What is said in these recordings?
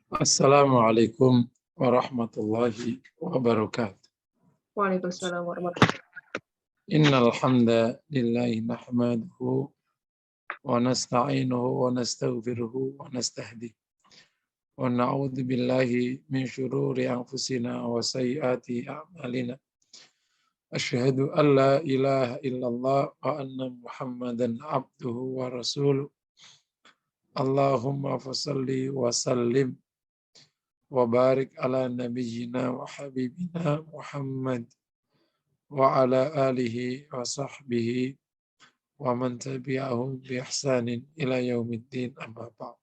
Assalamualaikum warahmatullahi wabarakatuh. Waalaikumsalam warahmatullahi wabarakatuh. Innal hamdalillahi nahmaduhu wa nasta'inuhu wa nastaghfiruhu wa nastahdi. Wa na'udzu billahi min syururi anfusina wa sayyiati a'malina. Asyhadu an la ilaha illallah wa anna Muhammadan abduhu wa rasuluh. Allahumma fashalli wa sallim wa barik ala nabiyyina wa habibina Muhammad wa ala alihi wa sahbihi wa man tabi'ahum bi ihsanin ila yaumiddin amma ba'd.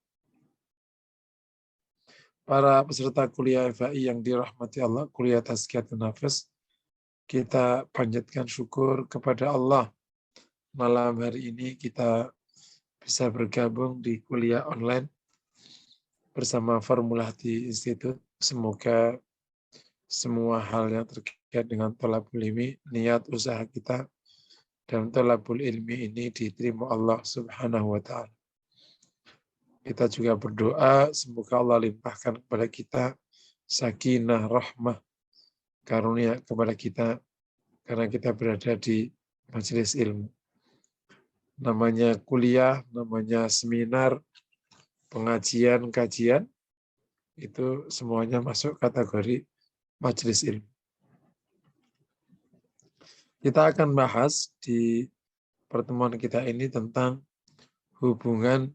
Para peserta kuliah FAI yang dirahmati Allah, kuliah Tazkiyatun Nafas, kita panjatkan syukur kepada Allah. Malam hari ini kita bisa bergabung di kuliah online bersama Formula di Institut. Semoga semua hal yang terkait dengan thalabul ilmi, niat usaha kita dan thalabul ilmi ini diterima Allah Subhanahu wa taala. Kita juga berdoa semoga Allah limpahkan kepada kita sakinah, rahmah, karunia kepada kita karena kita berada di majelis ilmu. Namanya kuliah, namanya seminar, pengajian, kajian, itu semuanya masuk kategori majelis ilmu. Kita akan bahas di pertemuan kita ini tentang hubungan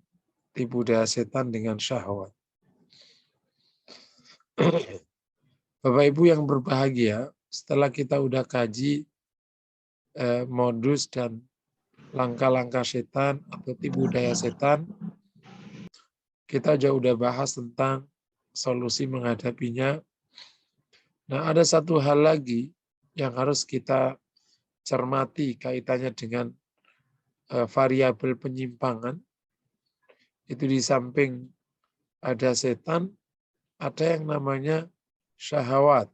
tipu daya setan dengan syahwat. Bapak Ibu yang berbahagia, setelah kita udah kaji modus dan langkah-langkah setan atau tipu daya setan, kita juga udah bahas tentang solusi menghadapinya. Nah, ada satu hal lagi yang harus kita cermati kaitannya dengan variabel penyimpangan. Itu di samping ada setan, ada yang namanya syahwat.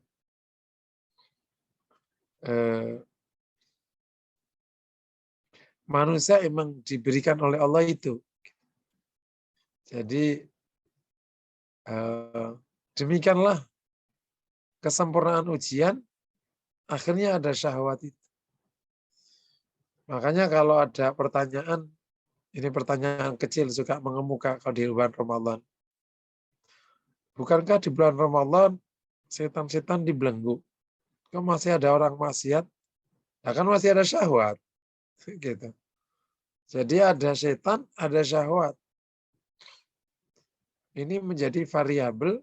Manusia emang diberikan oleh Allah itu. Jadi demikianlah kesempurnaan ujian, akhirnya ada syahwat itu. Makanya kalau ada pertanyaan, ini pertanyaan kecil suka mengemuka kalau di bulan Ramadan. Bukankah di bulan Ramadan setan-setan dibelenggu? Kok masih ada orang maksiat? Nah, kan masih ada syahwat. Gitu. Jadi ada setan, ada syahwat. Ini menjadi variabel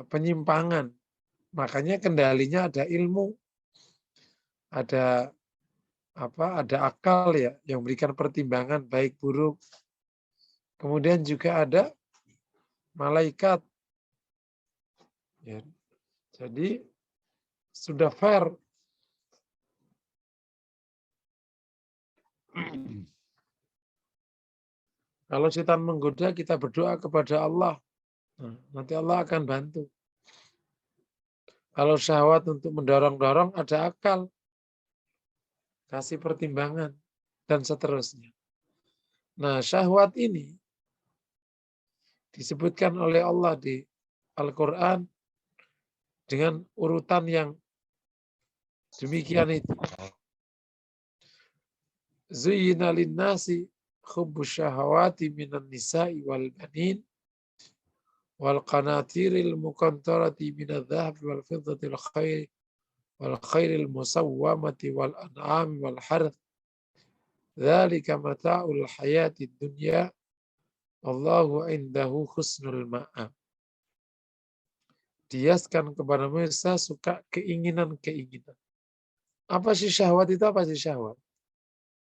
penyimpangan. Makanya kendalinya ada ilmu, ada akal ya yang memberikan pertimbangan baik buruk. Kemudian juga ada malaikat. Ya. Jadi sudah fair. Kalau setan menggoda, kita berdoa kepada Allah. Nah, nanti Allah akan bantu. Kalau syahwat untuk mendorong-dorong, ada akal. Kasih pertimbangan. Dan seterusnya. Nah, syahwat ini disebutkan oleh Allah di Al-Quran dengan urutan yang demikian itu. Zuyyina linnasi hubbus syahawati minan nisa'i wal banin wal qanatiril muqantarati minadh dhahabi wal fiddatil khairil musawwamati wal an'ami wal harth. Dzalika mata'ul hayatid dunya wallahu indahu husnul ma'ab. Diaskan kepada manusia suka keinginan-keinginan. Apa sih syahwat itu? Apa sih syahwat?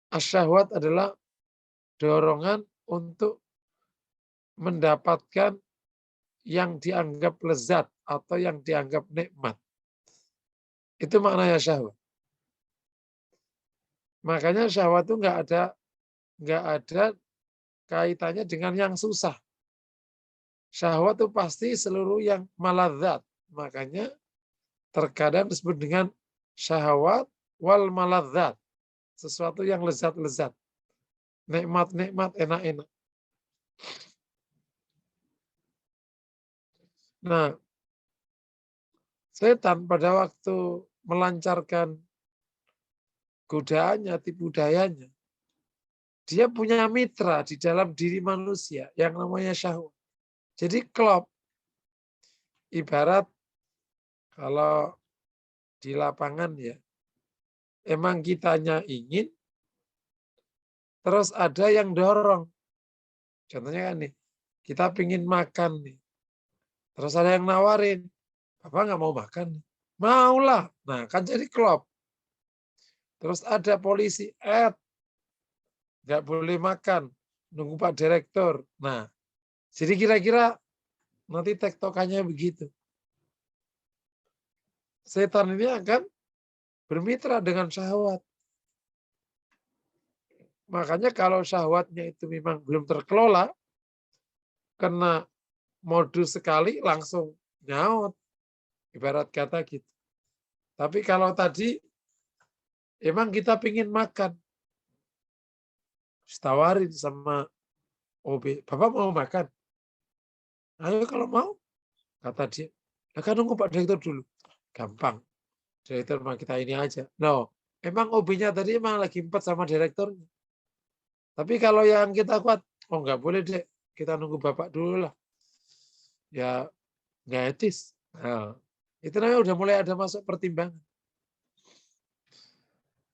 Asyahwat adalah dorongan untuk mendapatkan yang dianggap lezat atau yang dianggap nikmat. Itu maknanya syahwat. Makanya syahwat itu nggak ada kaitannya dengan yang susah. Syahwat itu pasti seluruh yang maladzat. Makanya terkadang disebut dengan syahwat wal maladzat. Sesuatu yang lezat-lezat. Nikmat-nikmat, enak-enak. Nah, setan pada waktu melancarkan godaannya, tipu dayanya, dia punya mitra di dalam diri manusia yang namanya syahwat. Jadi klop, ibarat kalau di lapangan ya, emang kitanya ingin, terus ada yang dorong. Contohnya kan nih, kita pingin makan nih, terus ada yang nawarin, Bapak nggak mau makan nih. Maulah, nah kan jadi klop. Terus ada polisi, nggak boleh makan, nunggu Pak Direktur. Nah, jadi kira-kira nanti tektokannya begitu. Setan ini akan bermitra dengan syahwat. Makanya kalau syahwatnya itu memang belum terkelola, kena modus sekali langsung nyaut. Ibarat kata gitu. Tapi kalau tadi emang kita pingin makan, tawarin sama OB, Bapak mau makan? Ayo kalau mau, kata dia. Kan nunggu Pak Direktur dulu. Gampang. Direktur mah kita ini aja. No, emang OB-nya tadi emang lagi empat sama direkturnya. Tapi kalau yang kita kuat, oh nggak boleh deh, kita nunggu Bapak dulu lah. Ya nggak etis. Nah, itu namanya udah mulai ada masuk pertimbangan.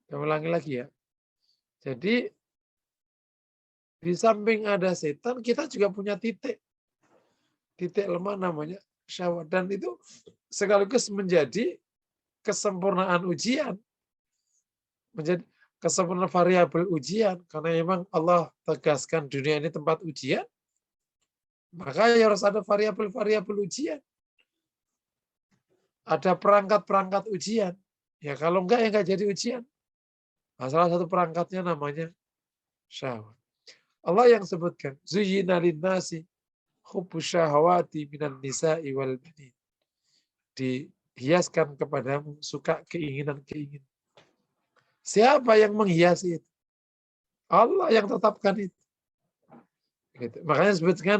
Saya ulangi lagi ya. Jadi di samping ada setan, kita juga punya titik. Titik lemah namanya syahwat. Dan itu sekaligus menjadi kesempurnaan ujian. Menjadi kesempurnaan variabel ujian. Karena memang Allah tegaskan dunia ini tempat ujian. Maka harus ada variabel-variabel ujian. Ada perangkat-perangkat ujian. Ya kalau enggak, ya enggak jadi ujian. Nah, salah satu perangkatnya namanya syahwat. Allah yang sebutkan, Zuyyina linnasi hubbu syahawati minan nisa'i wal banin. Dihiaskan kepadamu suka keinginan-keinginan. Siapa yang menghiasi itu? Allah yang tetapkan itu. Gitu. Makanya disebutkan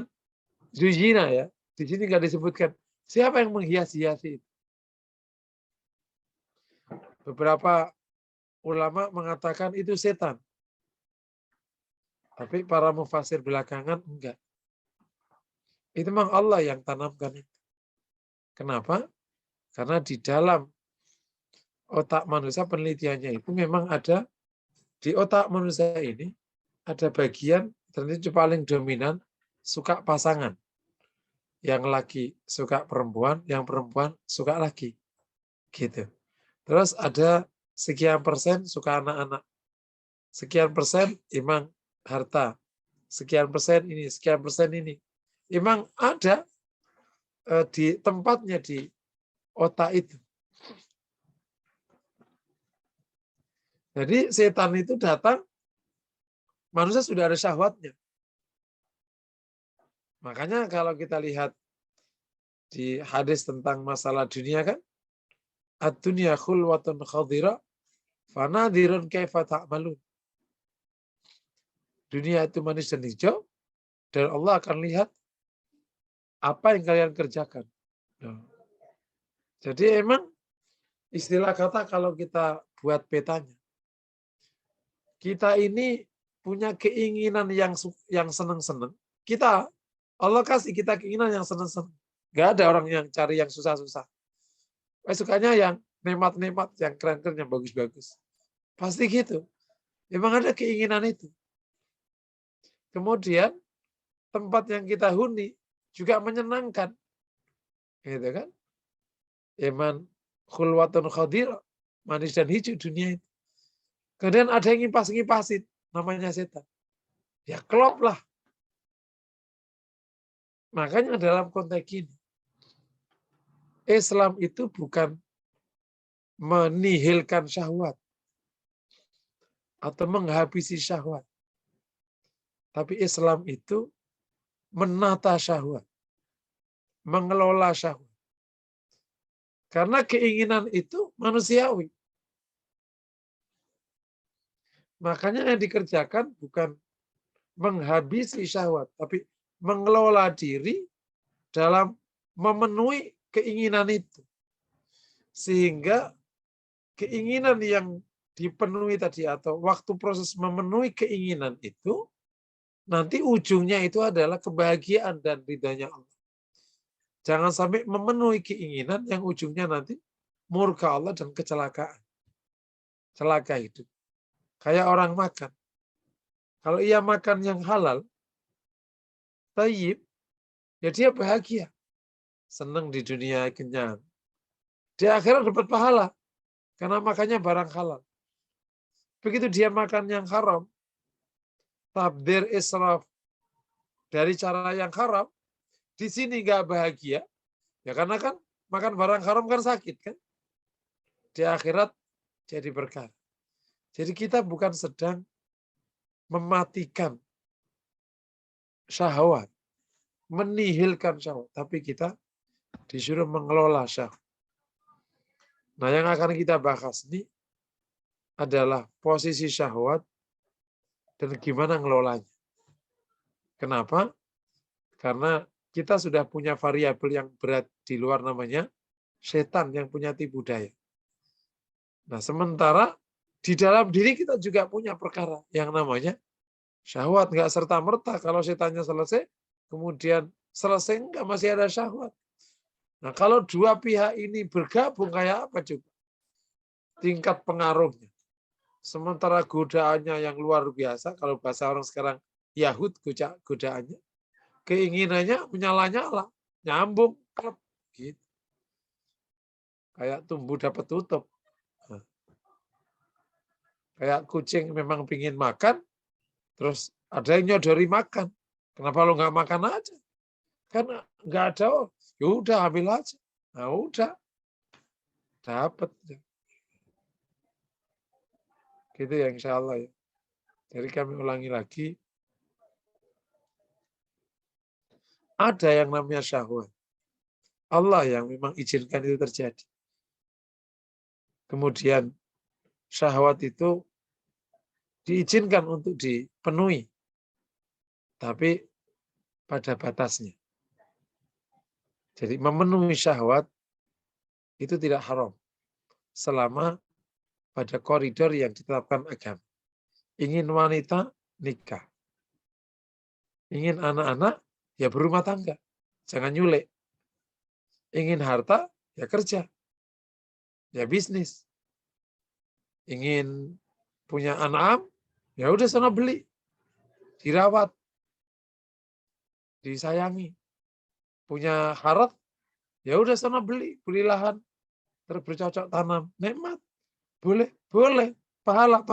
Zuyyina ya. Di sini nggak disebutkan siapa yang menghias-hiasi itu. Beberapa ulama mengatakan itu setan. Tapi para mufasir belakangan enggak. Itu memang Allah yang tanamkan itu. Kenapa? Karena di dalam otak manusia penelitiannya itu memang ada di otak manusia ini ada bagian dan itu paling dominan suka pasangan. Yang laki suka perempuan, yang perempuan suka laki. Gitu. Terus ada sekian persen suka anak-anak. Sekian persen memang harta. Sekian persen ini, sekian persen ini. Memang ada di tempatnya di otak itu. Jadi setan itu datang, manusia sudah ada syahwatnya. Makanya kalau kita lihat di hadis tentang masalah dunia kan, ad-dunya khulwatun khadira, fanadirun kaifa ta'malun. Dunia itu manis dan hijau, dan Allah akan lihat apa yang kalian kerjakan. Nah, jadi emang istilah kata kalau kita buat petanya, kita ini punya keinginan yang seneng-seneng. Kita, Allah kasih kita keinginan yang seneng-seneng. Gak ada orang yang cari yang susah-susah. Sukanya yang nemat-nemat, yang keren-keren, yang bagus-bagus. Pasti gitu. Memang ada keinginan itu. Kemudian tempat yang kita huni juga menyenangkan. Gitu kan? Iman khulwatun khadir, manis dan hijau dunia itu. Kemudian ada yang ngipas-ngipasin, namanya setan. Ya klop lah. Makanya dalam konteks ini, Islam itu bukan menihilkan syahwat atau menghabisi syahwat. Tapi Islam itu menata syahwat, mengelola syahwat. Karena keinginan itu manusiawi. Makanya yang dikerjakan bukan menghabisi syahwat, tapi mengelola diri dalam memenuhi keinginan itu. Sehingga keinginan yang dipenuhi tadi atau waktu proses memenuhi keinginan itu, nanti ujungnya itu adalah kebahagiaan dan ridhanya Allah. Jangan sampai memenuhi keinginan yang ujungnya nanti murka Allah dan kecelakaan. Celaka hidup. Kayak orang makan. Kalau ia makan yang halal, thayyib, ya dia bahagia. Senang di dunia, kenyang. Di akhirat dapat pahala. Karena makannya barang halal. Begitu dia makan yang haram, tabdir israf, dari cara yang haram, di sini nggak bahagia, ya karena kan makan barang haram kan sakit kan. Di akhirat jadi berkah. Jadi kita bukan sedang mematikan syahwat, menihilkan syahwat, tapi kita disuruh mengelola syahwat. Nah, yang akan kita bahas ini adalah posisi syahwat dan gimana ngelolanya. Kenapa? Karena kita sudah punya variabel yang berat di luar namanya setan yang punya tipu daya. Nah, sementara di dalam diri kita juga punya perkara yang namanya syahwat. Nggak serta-merta kalau setannya selesai, kemudian selesai enggak, masih ada syahwat. Nah, kalau dua pihak ini bergabung kayak apa coba? Tingkat pengaruhnya. Sementara godaannya yang luar biasa, kalau bahasa orang sekarang Yahud godaannya, keinginannya menyala-nyala, nyambung, klep, gitu. Kayak tumbuh dapat tutup. Nah, kayak kucing memang pingin makan, terus ada yang nyodori makan. Kenapa lo nggak makan aja? Kan nggak ada, oh, yaudah ambil aja. Nah udah, dapat. Gitu ya insya Allah ya. Jadi kami ulangi lagi, ada yang namanya syahwat. Allah yang memang izinkan itu terjadi. Kemudian syahwat itu diizinkan untuk dipenuhi, tapi pada batasnya. Jadi memenuhi syahwat itu tidak haram selama pada koridor yang ditetapkan agama. Ingin wanita, nikah. Ingin anak-anak, ya berumah tangga. Jangan nyulek. Ingin harta, ya kerja. Ya bisnis. Ingin punya anak, ya udah sana beli. Dirawat. Disayangi. Punya harta, ya udah sana beli lahan. Terus bercocok tanam. Nikmat. Boleh, boleh. Pahala.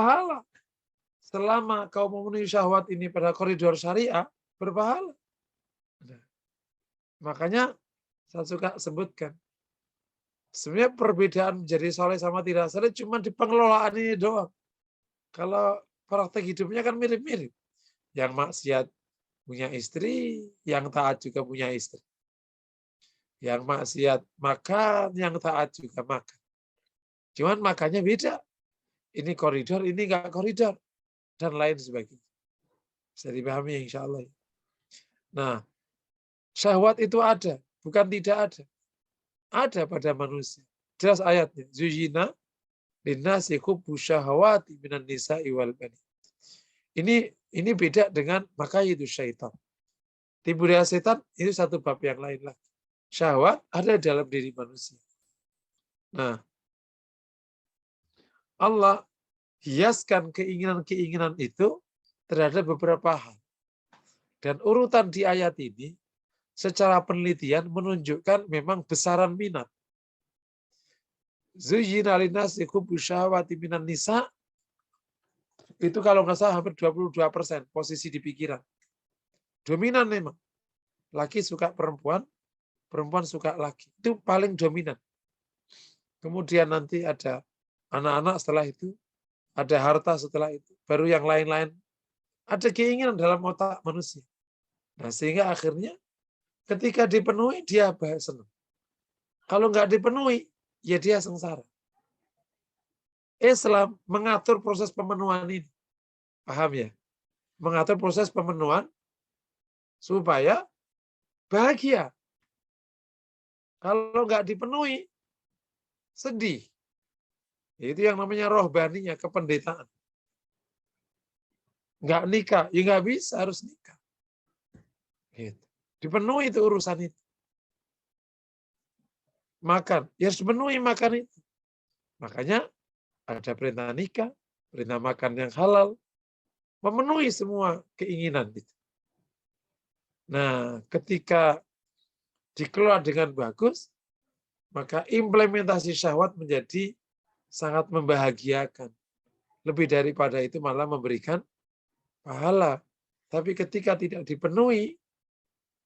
Selama kau memenuhi syahwat ini pada koridor syariah, berpahala. Makanya saya suka sebutkan, sebenarnya perbedaan menjadi soleh sama tidak soleh cuma di pengelolaan ini doang. Kalau praktek hidupnya kan mirip-mirip. Yang maksiat punya istri, yang taat juga punya istri. Yang maksiat makan, yang taat juga makan. Cuman makannya beda. Ini koridor, ini enggak koridor. Dan lain sebagainya. Bisa dipahami insya Allah. Nah, syahwat itu ada, bukan tidak ada. Ada pada manusia. Jelas ayatnya. Zujina linnasi hubbu syahawati minan nisa'i wal banin. Ini beda dengan maka itu syaitan. Tipu daya setan itu satu bab yang lain lagi. Syahwat ada dalam diri manusia. Nah, Allah hiaskan keinginan-keinginan itu terhadap beberapa hal. Dan urutan di ayat ini secara penelitian menunjukkan memang besaran minat. Zuyyina linnasi hubbu syahawati minan nisa, itu kalau nggak salah hampir 22% posisi di pikiran. Dominan memang. Laki suka perempuan, perempuan suka laki. Itu paling dominan. Kemudian nanti ada anak-anak setelah itu, ada harta setelah itu, baru yang lain-lain. Ada keinginan dalam otak manusia. Nah, sehingga akhirnya ketika dipenuhi, dia senang. Kalau nggak dipenuhi, ya dia sengsara. Islam mengatur proses pemenuhan ini. Paham ya? Mengatur proses pemenuhan supaya bahagia. Kalau nggak dipenuhi, sedih. Itu yang namanya rohbaninya, kependetaan. Nggak nikah, ya nggak bisa, harus nikah. Gitu. Dipenuhi itu urusan itu. Makan, ya harus dipenuhi makan itu. Makanya ada perintah nikah, perintah makan yang halal, memenuhi semua keinginan itu. Nah, ketika dikelola dengan bagus, maka implementasi syahwat menjadi sangat membahagiakan. Lebih daripada itu malah memberikan pahala. Tapi ketika tidak dipenuhi,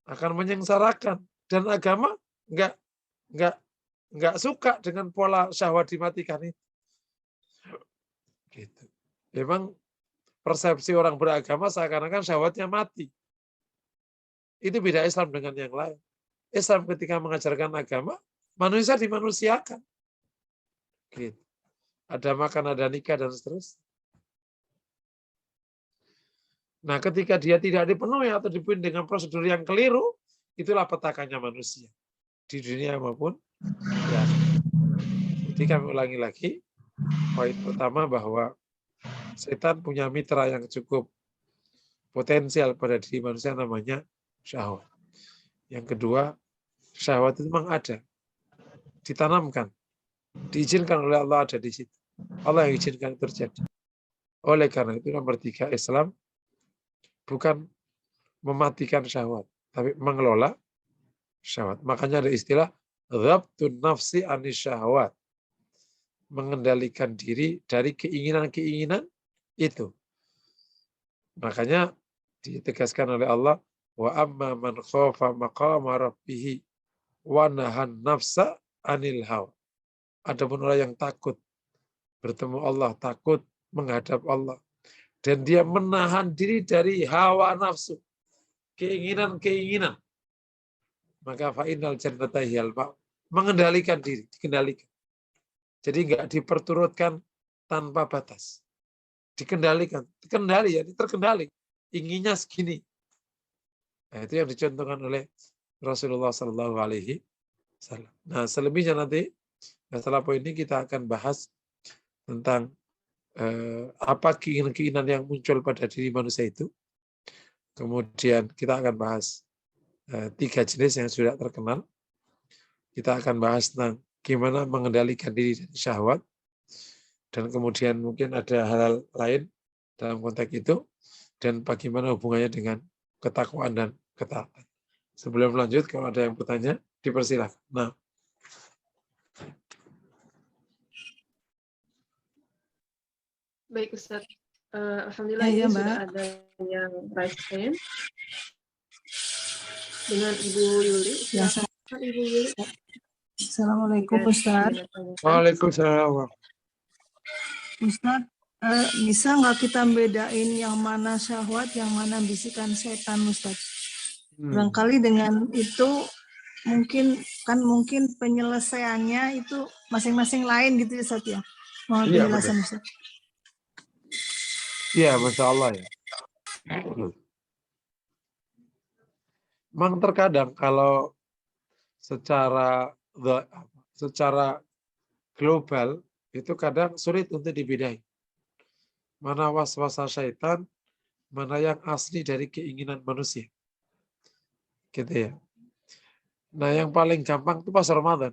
akan menyengsarakan. Dan agama nggak nggak nggak suka dengan pola syahwat dimatikan itu. Gitu. Memang persepsi orang beragama seakan-akan syahwatnya mati. Itu beda Islam dengan yang lain. Islam ketika mengajarkan agama, manusia dimanusiakan. Gitu. Ada makan, ada nikah, dan seterusnya. Nah, ketika dia tidak dipenuhi atau dipenuhi dengan prosedur yang keliru, itulah petakannya manusia. Di dunia maupun ya. Jadi kami ulangi lagi, poin pertama bahwa setan punya mitra yang cukup potensial pada diri manusia namanya syahwat. Yang kedua, syahwat itu memang ada, ditanamkan, diizinkan oleh Allah ada di situ. Allah yang izinkan terjadi. Oleh karena itu nomor 3, Islam bukan mematikan syahwat, tapi mengelola syahwat. Makanya ada istilah dhabtun nafsi anis syahwat. Mengendalikan diri dari keinginan-keinginan itu. Makanya ditegaskan oleh Allah, wa amma man khafa maqama rabbih wa nahan nafsa anil hawa. Adapun orang yang takut bertemu Allah, takut menghadap Allah, dan dia menahan diri dari hawa nafsu, keinginan-keinginan, maka fa'inal jannata hiyal ma', mengendalikan diri, dikendalikan. Jadi enggak diperturutkan tanpa batas. Dikendalikan, terkendali ya, terkendali. Inginnya segini. Nah, itu yang dicontohkan oleh Rasulullah Sallallahu Alaihi Wasallam. Nah, selebihnya nanti setelah poin ini kita akan bahas tentang apa keinginan-keinginan yang muncul pada diri manusia itu. Kemudian kita akan bahas 3 jenis yang sudah terkenal. Kita akan bahas tentang gimana mengendalikan diri dari syahwat. Dan kemudian mungkin ada hal lain dalam konteks itu. Dan bagaimana hubungannya dengan ketakwaan dan ketaatan. Sebelum lanjut, kalau ada yang bertanya, dipersilakan. Nah. Baik Ustaz. Alhamdulillah ini sudah ada yang raise hand. Dengan Ibu Yuli. Silakan Ibu Yuli. Assalamualaikum Ustaz. Waalaikumsalam. Ustaz, bisa nggak kita bedain yang mana syahwat, yang mana bisikan setan, Ustaz? Barangkali dengan itu mungkin penyelesaiannya itu masing-masing lain gitu Ustaz ya. Mohon penjelasan Ustaz. Iya, Masya Allah ya. Memang terkadang kalau secara global itu kadang sulit untuk dibedain. Mana waswasa syaitan, mana yang asli dari keinginan manusia. Gitu ya. Nah, yang paling gampang itu pas Ramadan.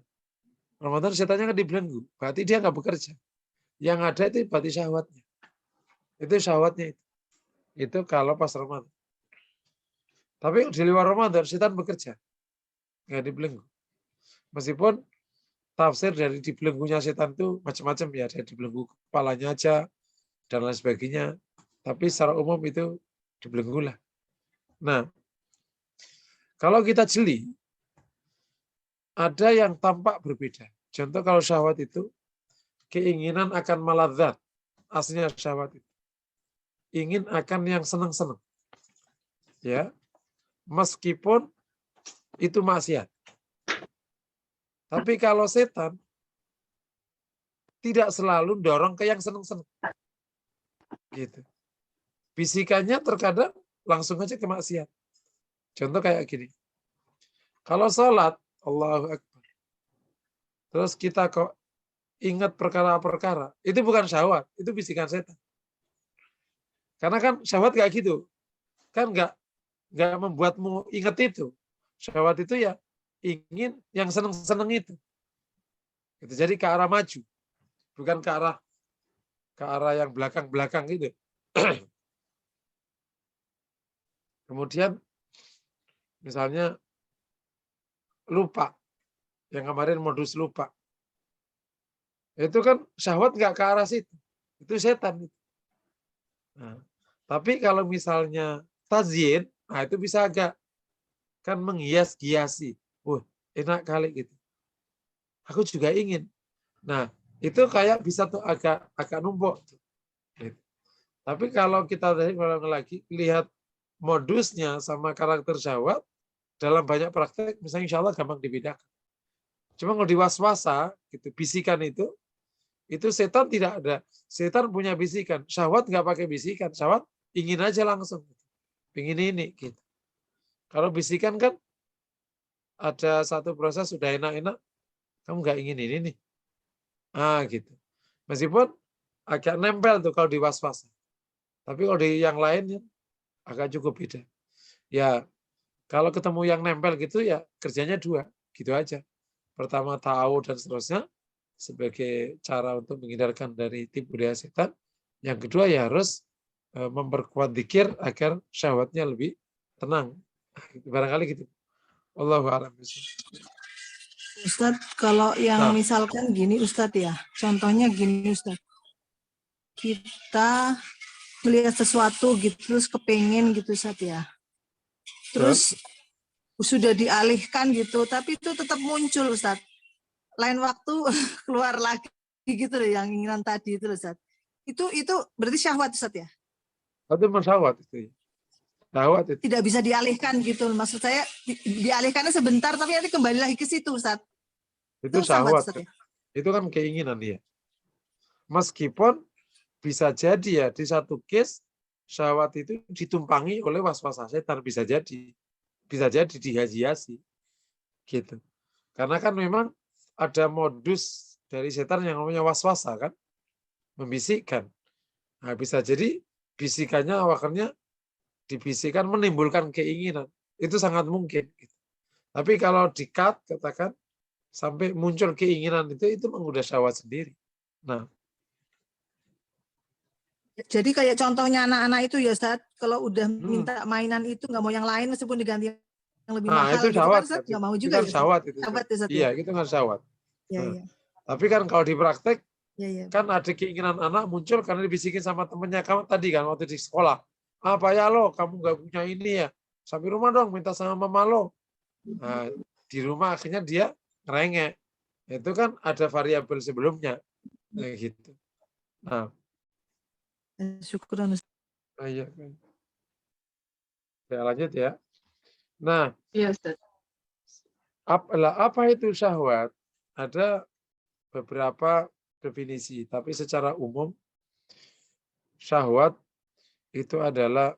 Ramadan setannya kan dibelenggu, berarti dia nggak bekerja. Yang ada itu berarti syahwatnya. Itu syahwatnya itu. Itu kalau pas Ramadan. Tapi di luar Ramadan setan bekerja. Nggak dibelenggu. Meskipun tafsir dari dibelenggunya setan itu macam-macam ya. Ada dibelenggu kepalanya aja dan lain sebagainya. Tapi secara umum itu dibelenggu lah. Nah, kalau kita jeli, ada yang tampak berbeda. Contoh kalau syahwat itu, keinginan akan maladzat. Aslinya syahwat itu. Ingin akan yang senang-senang. Ya, meskipun itu maksiat. Tapi kalau setan, tidak selalu dorong ke yang senang-senang. Gitu. Bisikannya terkadang langsung aja ke maksiat. Contoh kayak gini. Kalau sholat, Allahu Akbar. terus kita kok ingat perkara-perkara, itu bukan syahwat, itu bisikan setan. Karena kan syahwat nggak gitu, kan nggak membuatmu ingat itu. Syahwat itu ya ingin yang seneng-seneng itu. Jadi ke arah maju, bukan ke arah yang belakang-belakang gitu. Kemudian misalnya lupa, yang kemarin modus lupa. Itu kan syahwat nggak ke arah situ. Itu setan. Nah, tapi kalau misalnya tazyin, nah itu bisa agak kan menghias-hiasi. Enak kali gitu. Aku juga ingin. Nah, itu kayak bisa tuh agak numpuk. Gitu. Tapi kalau kita tadi lagi lihat modusnya sama karakter syahwat, dalam banyak praktek, misalnya insya Allah gampang dibedakan. Cuma kalau di was-wasa, gitu, bisikan itu setan tidak ada. Setan punya bisikan. Syahwat nggak pakai bisikan. Syahwat ingin aja langsung. Ingin ini. Gitu. Kalau bisikan kan ada satu proses sudah enak-enak, kamu nggak ingin ini nih. Gitu. Meskipun agak nempel tuh kalau di was-was. Tapi kalau di yang lain ya agak cukup beda. Ya kalau ketemu yang nempel gitu ya kerjanya dua. Gitu aja. Pertama tahu dan seterusnya sebagai cara untuk menghindarkan dari tipu daya setan. Yang kedua ya harus memperkuat zikir agar syahwatnya lebih tenang. Barangkali gitu. Allahu a'lam. Ustadz, kalau yang misalkan gini Ustadz ya, contohnya gini Ustadz, kita melihat sesuatu gitu, terus kepengen gitu Ustadz ya, terus sudah dialihkan gitu, tapi itu tetap muncul Ustadz, lain waktu keluar lagi gitu loh yang inginan tadi itu Ustadz, itu berarti syahwat Ustadz ya? Itu syahwat itu. Syahwat itu. Tidak bisa dialihkan gitu, maksud saya dialihkannya sebentar, tapi nanti kembali lagi ke situ Ustadz. Itu syahwat. Ya? Itu kan keinginan dia. Meskipun bisa jadi ya di satu case syahwat itu ditumpangi oleh was-was setan, bisa jadi dihiasi gitu. Karena kan memang ada modus dari setan yang namanya was-wasa kan, membisikkan. Nah, bisa jadi bisikannya awalnya dibisikkan menimbulkan keinginan, itu sangat mungkin. Gitu. Tapi kalau di-cut katakan sampai muncul keinginan itu memang udah syahwat sendiri. Nah, jadi kayak contohnya anak-anak itu ya Ustaz, kalau udah minta mainan itu nggak mau yang lain meskipun diganti yang lebih mahal itu gitu syahwat, kan Ustaz, nggak mau itu juga kan ya syahwat itu. Syahwat ya Ustaz, iya, itu kan syahwat. Ya, ya. Tapi kan kalau di praktek Ya. kan ada keinginan anak muncul karena dibisikin sama temennya kamu tadi kan waktu di sekolah. Apa ya lo, kamu nggak punya ini ya? Sampai rumah dong minta sama mama lo. Nah, di rumah akhirnya dia ngerengek. Itu kan ada variabel sebelumnya. Gitu. Nah, syukuran. Iya. Ya, lanjut ya. Nah, iya, Ustaz. Apa itu syahwat? Ada beberapa definisi, tapi secara umum syahwat itu adalah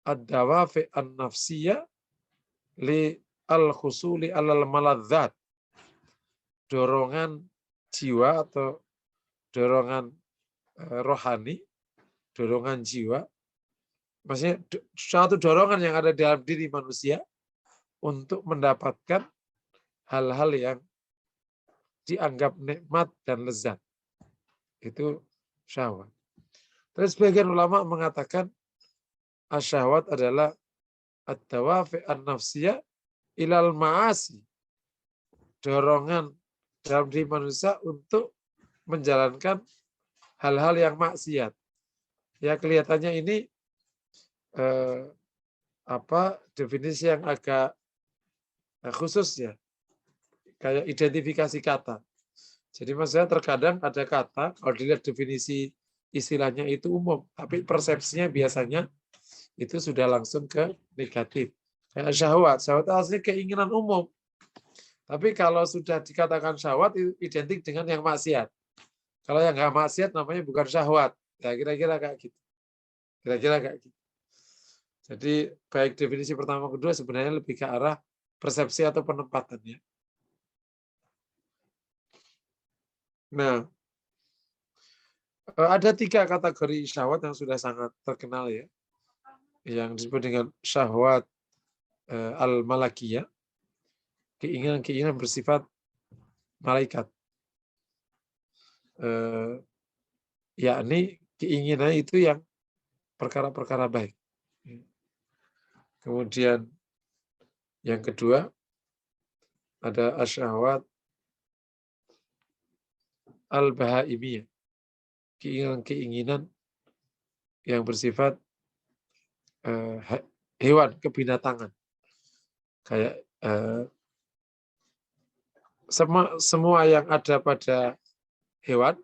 ad-dawafi an-nafsiyah li al-khusuli alal maladzat. Dorongan jiwa atau dorongan rohani, dorongan jiwa, maksudnya suatu dorongan yang ada dalam diri manusia untuk mendapatkan hal-hal yang dianggap nikmat dan lezat. Itu syahwat. Terus sebagian ulama mengatakan asyahwat adalah at-tawafi an-nafsiyah ilal ma'asi. Dorongan dalam diri manusia untuk menjalankan hal-hal yang maksiat. Ya kelihatannya ini definisi yang agak khusus ya. Kayak identifikasi kata. Jadi maksudnya terkadang ada kata, kalau dilihat definisi istilahnya itu umum, tapi persepsinya biasanya itu sudah langsung ke negatif. Kayak syahwat asli keinginan umum. Tapi kalau sudah dikatakan syahwat, itu identik dengan yang maksiat. Kalau yang nggak maksiat namanya bukan syahwat. Ya kira-kira kayak gitu. Jadi baik definisi pertama kedua sebenarnya lebih ke arah persepsi atau penempatannya. Nah, ada 3 kategori syahwat yang sudah sangat terkenal ya, yang disebut dengan syahwat al-malakiyah, keinginan-keinginan bersifat malaikat. Yakni keinginan itu yang perkara-perkara baik. Kemudian yang kedua ada asyahwat al-bahaimiyah, keinginan-keinginan yang bersifat hewan, kebinatangan. Kayak semua yang ada pada hewan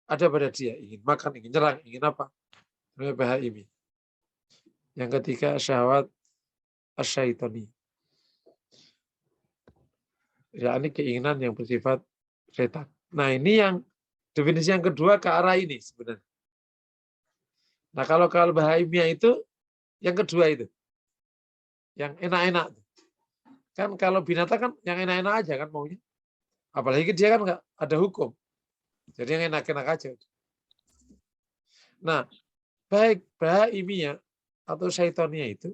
ada pada dia, ingin makan, ingin nyerang, ingin apa, bahaimi. Yang ketiga syahwat asyaitoni, yakni keinginan yang bersifat setan. Nah, ini yang definisi yang kedua ke arah ini sebenarnya. Nah, kalau bahaimia itu yang kedua itu, yang enak-enak. Kan kalau binatang kan yang enak-enak aja kan maunya. Apalagi dia kan nggak ada hukum. Jadi yang enak-enak aja. Nah, baik bahaimia atau syaitonia itu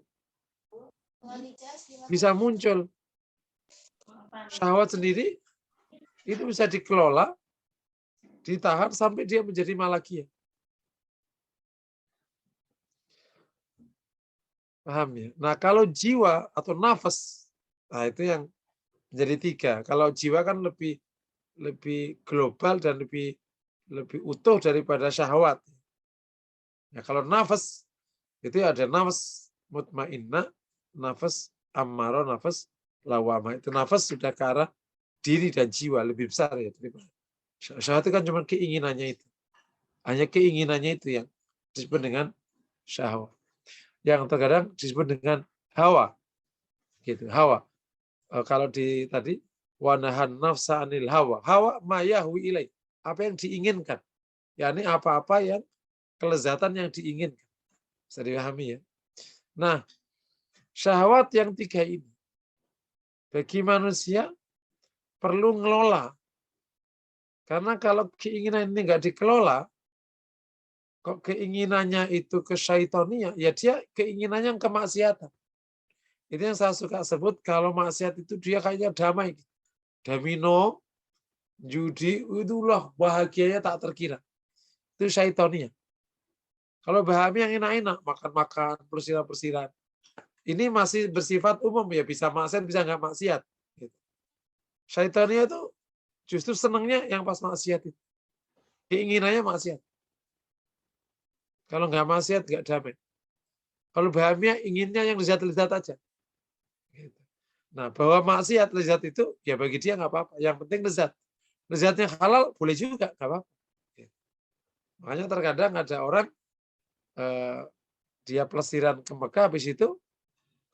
bisa muncul. Syahwat sendiri itu bisa dikelola, ditahan sampai dia menjadi malakiyah. Paham ya? Nah, kalau jiwa atau nafas, nah itu yang menjadi 3. Kalau jiwa kan lebih global dan lebih utuh daripada syahwat. Ya, kalau nafas itu ada nafas mutmainnah, nafas ammarah, nafas lawamah. Itu nafas sudah ke arah diri dan jiwa lebih besar ya daripada syahwat. Itu kan cuma keinginannya itu. Hanya keinginannya itu yang disebut dengan syahwat. Yang terkadang disebut dengan hawa. Gitu, hawa. Kalau di tadi wanahan nafsa anil hawa. Hawa mayahwi ilai. Apa yang diinginkan. yakni apa-apa yang kelezatan yang diinginkan. Bisa dipahami ya. Nah, syahwat yang 3 ini bagi manusia perlu ngelola. Karena kalau keinginan ini nggak dikelola, kok keinginannya itu ke syaitonia, ya dia keinginannya kemaksiatan. Itu yang saya suka sebut, kalau maksiat itu dia kayaknya damai. Domino, judi, itulah bahagianya tak terkira. Itu syaitonia. Kalau bahagia yang enak-enak, makan-makan, persiran-persiran. Ini masih bersifat umum ya, bisa maksiat, bisa nggak maksiat. Syaitonia itu justru senangnya yang pas maksiat itu. Keinginannya maksiat. Kalau nggak maksiat, nggak damai. Kalau bahagia, inginnya yang lezat-lezat aja. Nah, bahwa maksiat lezat itu, ya bagi dia nggak apa-apa. Yang penting lezat. Lezatnya halal, boleh juga, nggak apa-apa. Makanya terkadang ada orang, dia pelesiran ke Mekah, habis itu,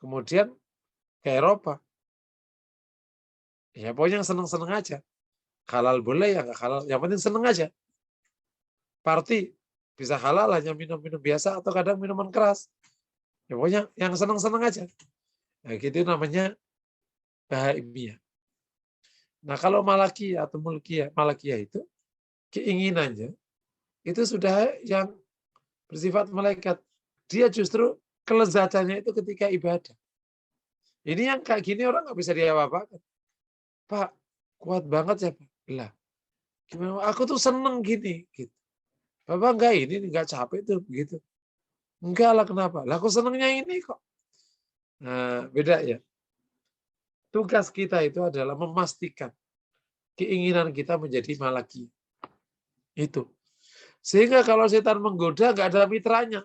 kemudian ke Eropa. Ya pokoknya seneng-seneng aja. Halal boleh, ya nggak halal. Yang penting seneng aja. Party, bisa halal hanya minum-minum biasa, atau kadang minuman keras. Ya pokoknya yang seneng-seneng aja. Nah, gitu namanya bahaimiyah. Nah, kalau malakiyah atau malakiyah itu keinginannya itu sudah yang bersifat malaikat. Dia justru kelezatannya itu ketika ibadah. Ini yang kayak gini orang nggak bisa diapa-apakan. Pak, kuat banget ya Pak. Lah, gimana? Aku tuh seneng gini. Gitu. Bapak enggak ini, enggak capek tuh begitu. Enggak lah, kenapa? Lah aku senengnya ini kok. Nah, beda ya. Tugas kita itu adalah memastikan keinginan kita menjadi malaki. Itu. Sehingga kalau setan menggoda, nggak ada mitranya.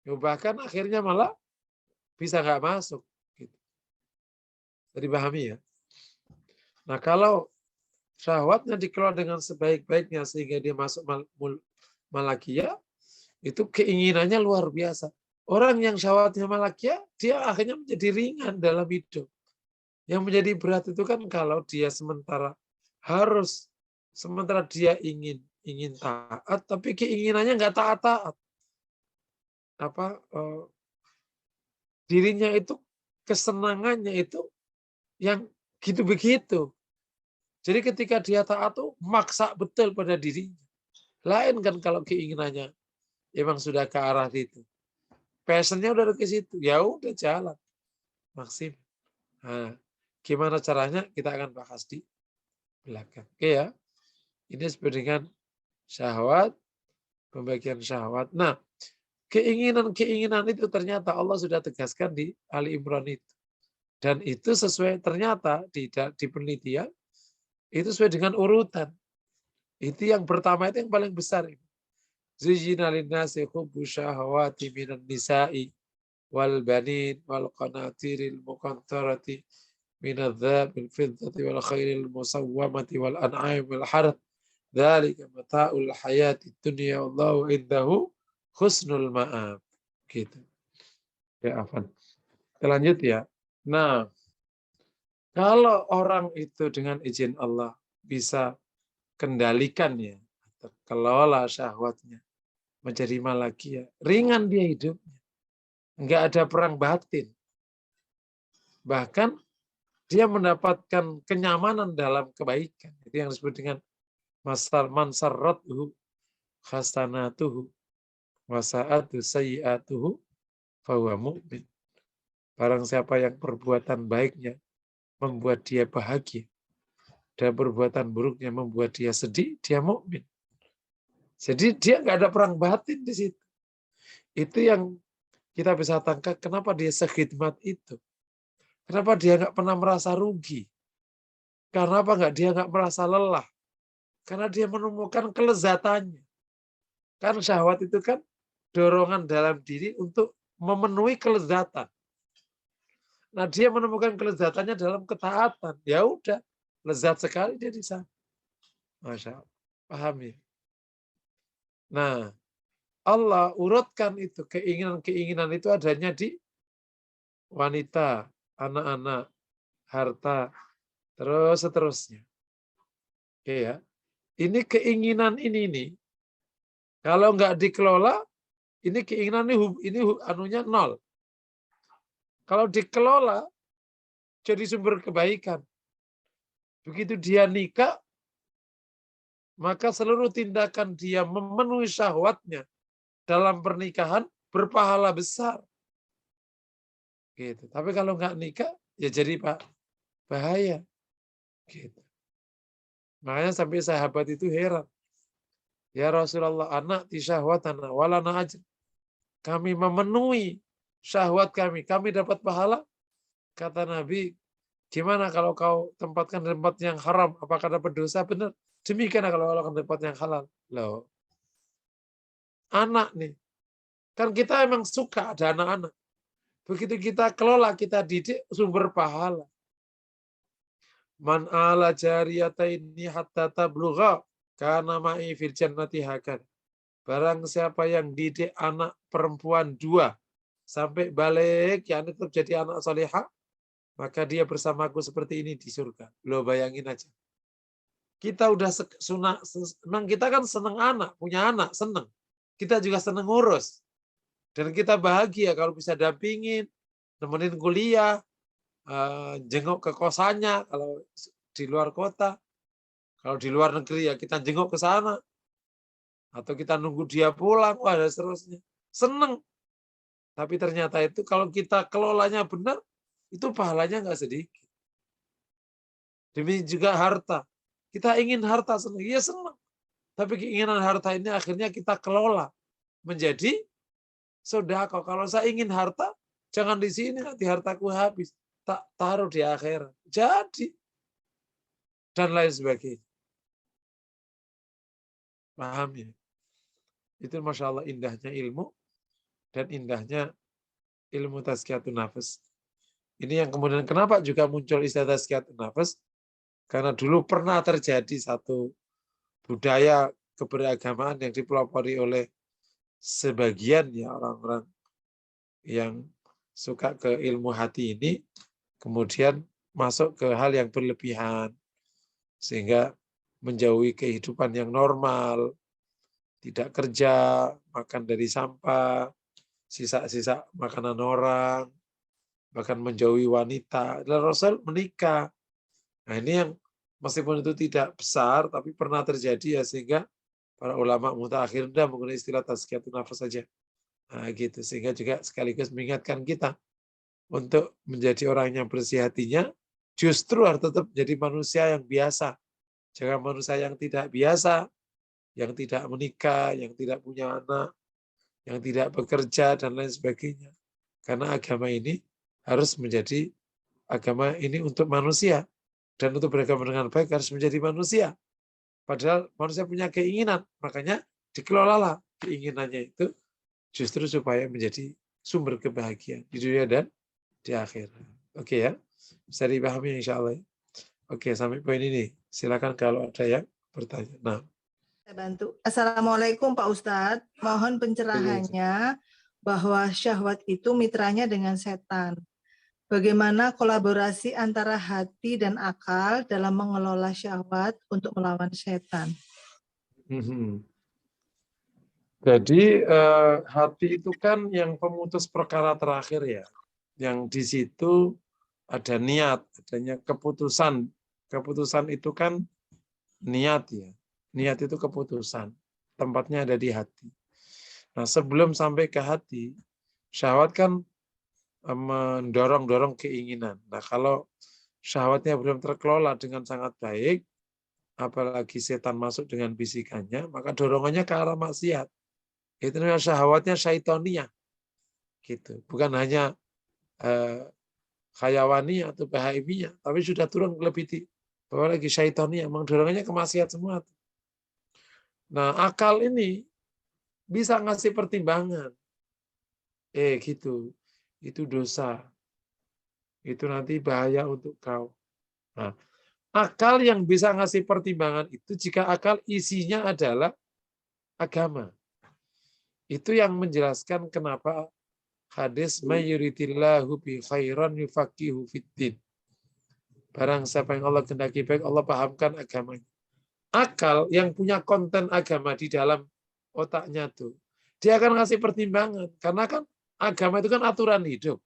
Bahkan akhirnya malah bisa nggak masuk. Gitu. Jadi pahami ya. Nah, kalau syahwatnya dikelola dengan sebaik-baiknya sehingga dia masuk malakiyah, itu keinginannya luar biasa. Orang yang syahwatnya malakiyah, dia akhirnya menjadi ringan dalam hidup. Yang menjadi berat itu kan kalau dia sementara dia ingin taat, tapi keinginannya nggak taat-taat. Dirinya itu, kesenangannya itu yang gitu begitu. Jadi ketika dia taat tuh maksa betul pada dirinya. Lain kan kalau keinginannya emang sudah ke arah itu. Passionnya udah ke situ, ya udah jalan maksimal. Nah, gimana caranya kita akan bahas di belakang. Oke ya, ini sesuai dengan syahwat, pembagian syahwat. Nah, keinginan-keinginan itu ternyata Allah sudah tegaskan di Ali Imran itu. Dan itu sesuai ternyata di penelitian, itu sesuai dengan urutan. Itu yang pertama itu yang paling besar. Zuyyina linnasi hubbu syahawati minan nisa'i wal banin wal qanatiril muqantarati minadh dhahabil fiddati wal khairil musawwamati wal an'am wal harth. Dzalika mata'ul hayatid dunya wallahu indahu husnul ma'ab. Gitu. Ya, Afan. Kita lanjut ya. Nah, kalau orang itu dengan izin Allah bisa kendalikan ya, kelola syahwatnya menjadi malakia, ringan dia hidupnya. Enggak ada perang batin. Bahkan dia mendapatkan kenyamanan dalam kebaikan. Itu yang disebut dengan mansarratuhu hasanatuhu wasa'atu sayyi'atuhu fahuwa mu'min. Barang siapa yang perbuatan baiknya membuat dia bahagia dan perbuatan buruknya membuat dia sedih, dia mukmin. Jadi dia nggak ada perang batin di situ. Itu yang kita bisa tangkap kenapa dia sekhidmat itu. Kenapa dia nggak pernah merasa rugi. Kenapa dia nggak merasa lelah. Karena dia menemukan kelezatannya. Kan syahwat itu kan dorongan dalam diri untuk memenuhi kelezatan. Nah dia menemukan kelezatannya dalam ketaatan. Ya udah, lezat sekali dia di sana. Masya Allah. Paham ya? Nah, Allah urutkan itu, keinginan-keinginan itu adanya di wanita, anak-anak, harta, terus seterusnya. Oke ya. Ini keinginan ini nih, kalau nggak dikelola, ini keinginan ini anunya nol. Kalau dikelola, jadi sumber kebaikan. Begitu dia nikah, maka seluruh tindakan dia memenuhi syahwatnya dalam pernikahan berpahala besar. Gitu. Tapi kalau nggak nikah, ya jadi bahaya. Gitu. Makanya sampai sahabat itu heran. Ya Rasulullah, anak di syahwatana walana ajr. Kami memenuhi syahwat kami dapat pahala. Kata Nabi, gimana kalau kau tempatkan di tempat yang haram, apakah dapat dosa? Benar. Demikian kalau ke tempat yang halal. Loh. Anak nih. Kan kita emang suka ada anak-anak. Begitu kita kelola, kita didik, sumber pahala. Man ala jariyataini hatta tablugha kana ma'i fil jannati hakan. Barang siapa yang didik anak perempuan 2 sampai balik, ya itu jadi anak salihah, maka dia bersamaku seperti ini di surga. Lo bayangin aja. Kita udah senang, kita kan senang anak, punya anak, senang. Kita juga senang ngurus. Dan kita bahagia kalau bisa dampingin, nemenin kuliah, jenguk ke kosannya kalau di luar kota. Kalau di luar negeri ya kita jenguk ke sana. Atau kita nunggu dia pulang, wah dan seterusnya. Senang. Tapi ternyata itu kalau kita kelolanya benar, itu pahalanya nggak sedikit. Demi juga harta. Kita ingin harta senang, ya senang. Tapi keinginan harta ini akhirnya kita kelola menjadi sedekah. Kalau saya ingin harta, jangan di sini nanti hartaku habis. Tak taruh di akhirat. Jadi dan lain sebagainya. Paham ya? Itu Masya Allah indahnya ilmu dan indahnya ilmu tazkiyatun nafas. Ini yang kemudian kenapa juga muncul istilah tazkiyatun nafas? Karena dulu pernah terjadi satu budaya keberagamaan yang dipelopori oleh sebagian ya orang-orang yang suka ke ilmu hati ini, kemudian masuk ke hal yang berlebihan, sehingga menjauhi kehidupan yang normal, tidak kerja, makan dari sampah, sisa-sisa makanan orang, bahkan menjauhi wanita. Dan Rasul menikah. Nah ini yang meskipun itu tidak besar, tapi pernah terjadi ya, sehingga para ulama mutaakhir menggunakan istilah tazkiyatun nafas saja. Nah, gitu. Sehingga juga sekaligus mengingatkan kita untuk menjadi orang yang bersih hatinya, justru harus tetap menjadi manusia yang biasa. Jangan manusia yang tidak biasa, yang tidak menikah, yang tidak punya anak, yang tidak bekerja, dan lain sebagainya. Karena agama ini harus menjadi agama ini untuk manusia. Dan untuk beragama dengan baik harus menjadi manusia. Padahal manusia punya keinginan, makanya dikelolalah keinginannya itu justru supaya menjadi sumber kebahagiaan di dunia dan di akhirat. Oke ya, bisa dipahami insya Allah. Oke, sampai poin ini. Silakan kalau ada yang bertanya. Nah, saya bantu. Assalamualaikum Pak Ustadz. Mohon pencerahannya bahwa syahwat itu mitranya dengan setan. Bagaimana kolaborasi antara hati dan akal dalam mengelola syahwat untuk melawan setan? Jadi hati itu kan yang pemutus perkara terakhir ya. Yang di situ ada niat, adanya keputusan. Keputusan itu kan niat ya. Niat itu keputusan. Tempatnya ada di hati. Nah, sebelum sampai ke hati, syahwat kan mendorong-dorong keinginan. Nah, kalau syahwatnya belum terkelola dengan sangat baik, apalagi setan masuk dengan bisikannya, maka dorongannya ke arah maksiat. Itu namanya syahwatnya syaitoniyah. Gitu. Bukan hanya khayawani atau bahaimiyah, tapi sudah turun lebih di bawah lagi syaitoniyah, memang dorongannya ke maksiat semua. Nah, akal ini bisa ngasih pertimbangan. Gitu. Itu dosa. Itu nanti bahaya untuk kau. Nah, akal yang bisa ngasih pertimbangan itu jika akal isinya adalah agama. Itu yang menjelaskan kenapa hadis mayuritillahu bi khairan yufaqihu fiddin. Barang siapa yang Allah kehendaki baik, Allah pahamkan agamanya. Akal yang punya konten agama di dalam otaknya tuh, dia akan ngasih pertimbangan. Karena kan agama itu kan aturan hidup.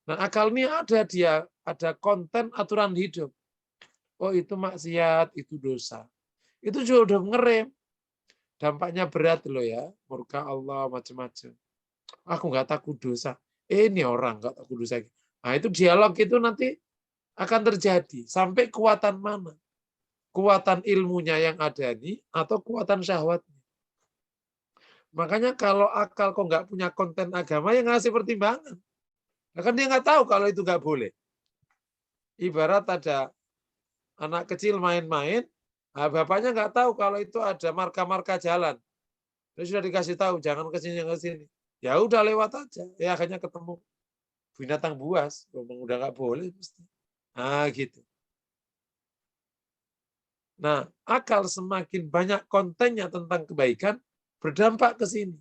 Nah, akal ini ada konten aturan hidup. Oh, itu maksiat, itu dosa. Itu juga udah ngerem. Dampaknya berat loh ya. Murka Allah, macam-macam. Aku nggak takut dosa. Ini orang nggak takut dosa. Nah, itu dialog itu nanti akan terjadi. Sampai kuatan mana? Kuatan ilmunya yang ada ini atau kuatan syahwatnya. Makanya kalau akal kok nggak punya konten agama, ya ngasih pertimbangan. Nah, kan dia nggak tahu kalau itu nggak boleh. Ibarat ada anak kecil main-main, nah bapaknya nggak tahu kalau itu ada marka-marka jalan. Dia sudah dikasih tahu, jangan ke sini, jangan ke sini. Ya udah lewat aja. Ya akhirnya ketemu binatang buas. Memang udah nggak boleh mesti. Nah gitu. Nah, akal semakin banyak kontennya tentang kebaikan, berdampak ke sini.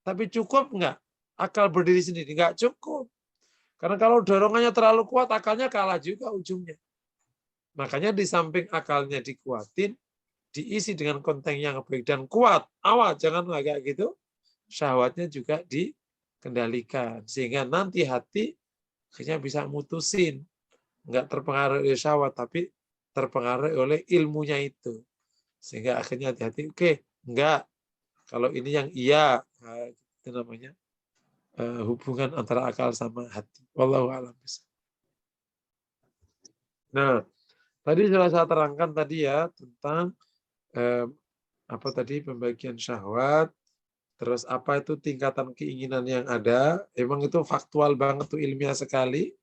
Tapi cukup nggak? Akal berdiri sendiri nggak cukup. Karena kalau dorongannya terlalu kuat, akalnya kalah juga ujungnya. Makanya di samping akalnya dikuatin, diisi dengan konten yang baik dan kuat. Awas, jangan kayak gitu. Syahwatnya juga dikendalikan. Sehingga nanti hati akhirnya bisa mutusin. Nggak terpengaruh oleh syahwat, tapi terpengaruh oleh ilmunya itu. Sehingga akhirnya hati-hati, oke, enggak. Kalau ini yang iya, itu namanya hubungan antara akal sama hati. Wallahu a'lam. Nah, tadi sudah saya terangkan tadi ya tentang apa tadi pembagian syahwat, terus apa itu tingkatan keinginan yang ada. Emang itu faktual banget tuh, ilmiah sekali.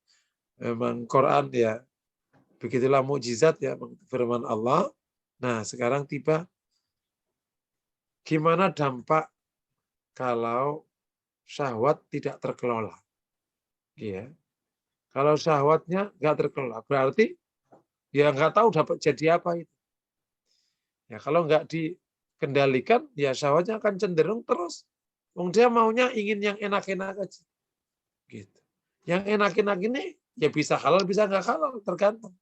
Memang Quran ya, begitulah mukjizat ya firman Allah. Nah, sekarang tiba gimana dampak kalau syahwat tidak terkelola. Ya. Kalau syahwatnya nggak terkelola, berarti ya nggak tahu dapat jadi apa itu. Ya kalau nggak dikendalikan, ya syahwatnya akan cenderung terus. Dia maunya ingin yang enak-enak aja. Gitu. Yang enak-enak ini ya bisa halal, bisa nggak halal, tergantung.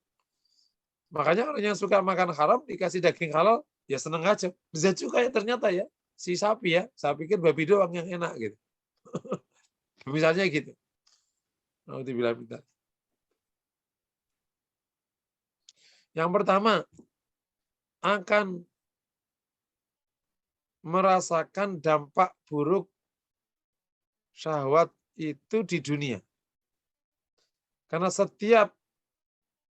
Makanya orang yang suka makan haram dikasih daging halal, ya seneng aja. Bisa juga ya ternyata ya, si sapi ya, saya pikir babi doang yang enak gitu. Misalnya gitu. Nah, dibilang minta. Yang pertama, akan merasakan dampak buruk syahwat itu di dunia. Karena setiap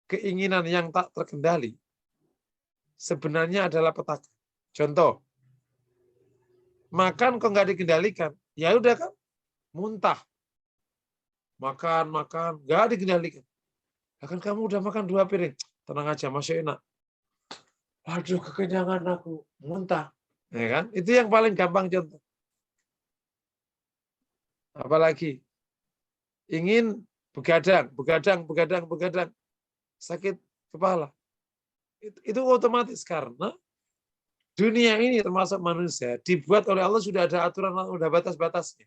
keinginan yang tak terkendali sebenarnya adalah petaka. Contoh, makan kok nggak dikendalikan, ya udah kan, muntah. Makan, nggak dikendalikan. Kan kamu udah makan 2 piring, tenang aja, masih enak. Waduh, kekenyangan aku, muntah. Ya kan? Itu yang paling gampang contoh. Apalagi ingin begadang, sakit kepala. Itu otomatis karena dunia ini termasuk manusia dibuat oleh Allah sudah ada aturan, sudah batas-batasnya.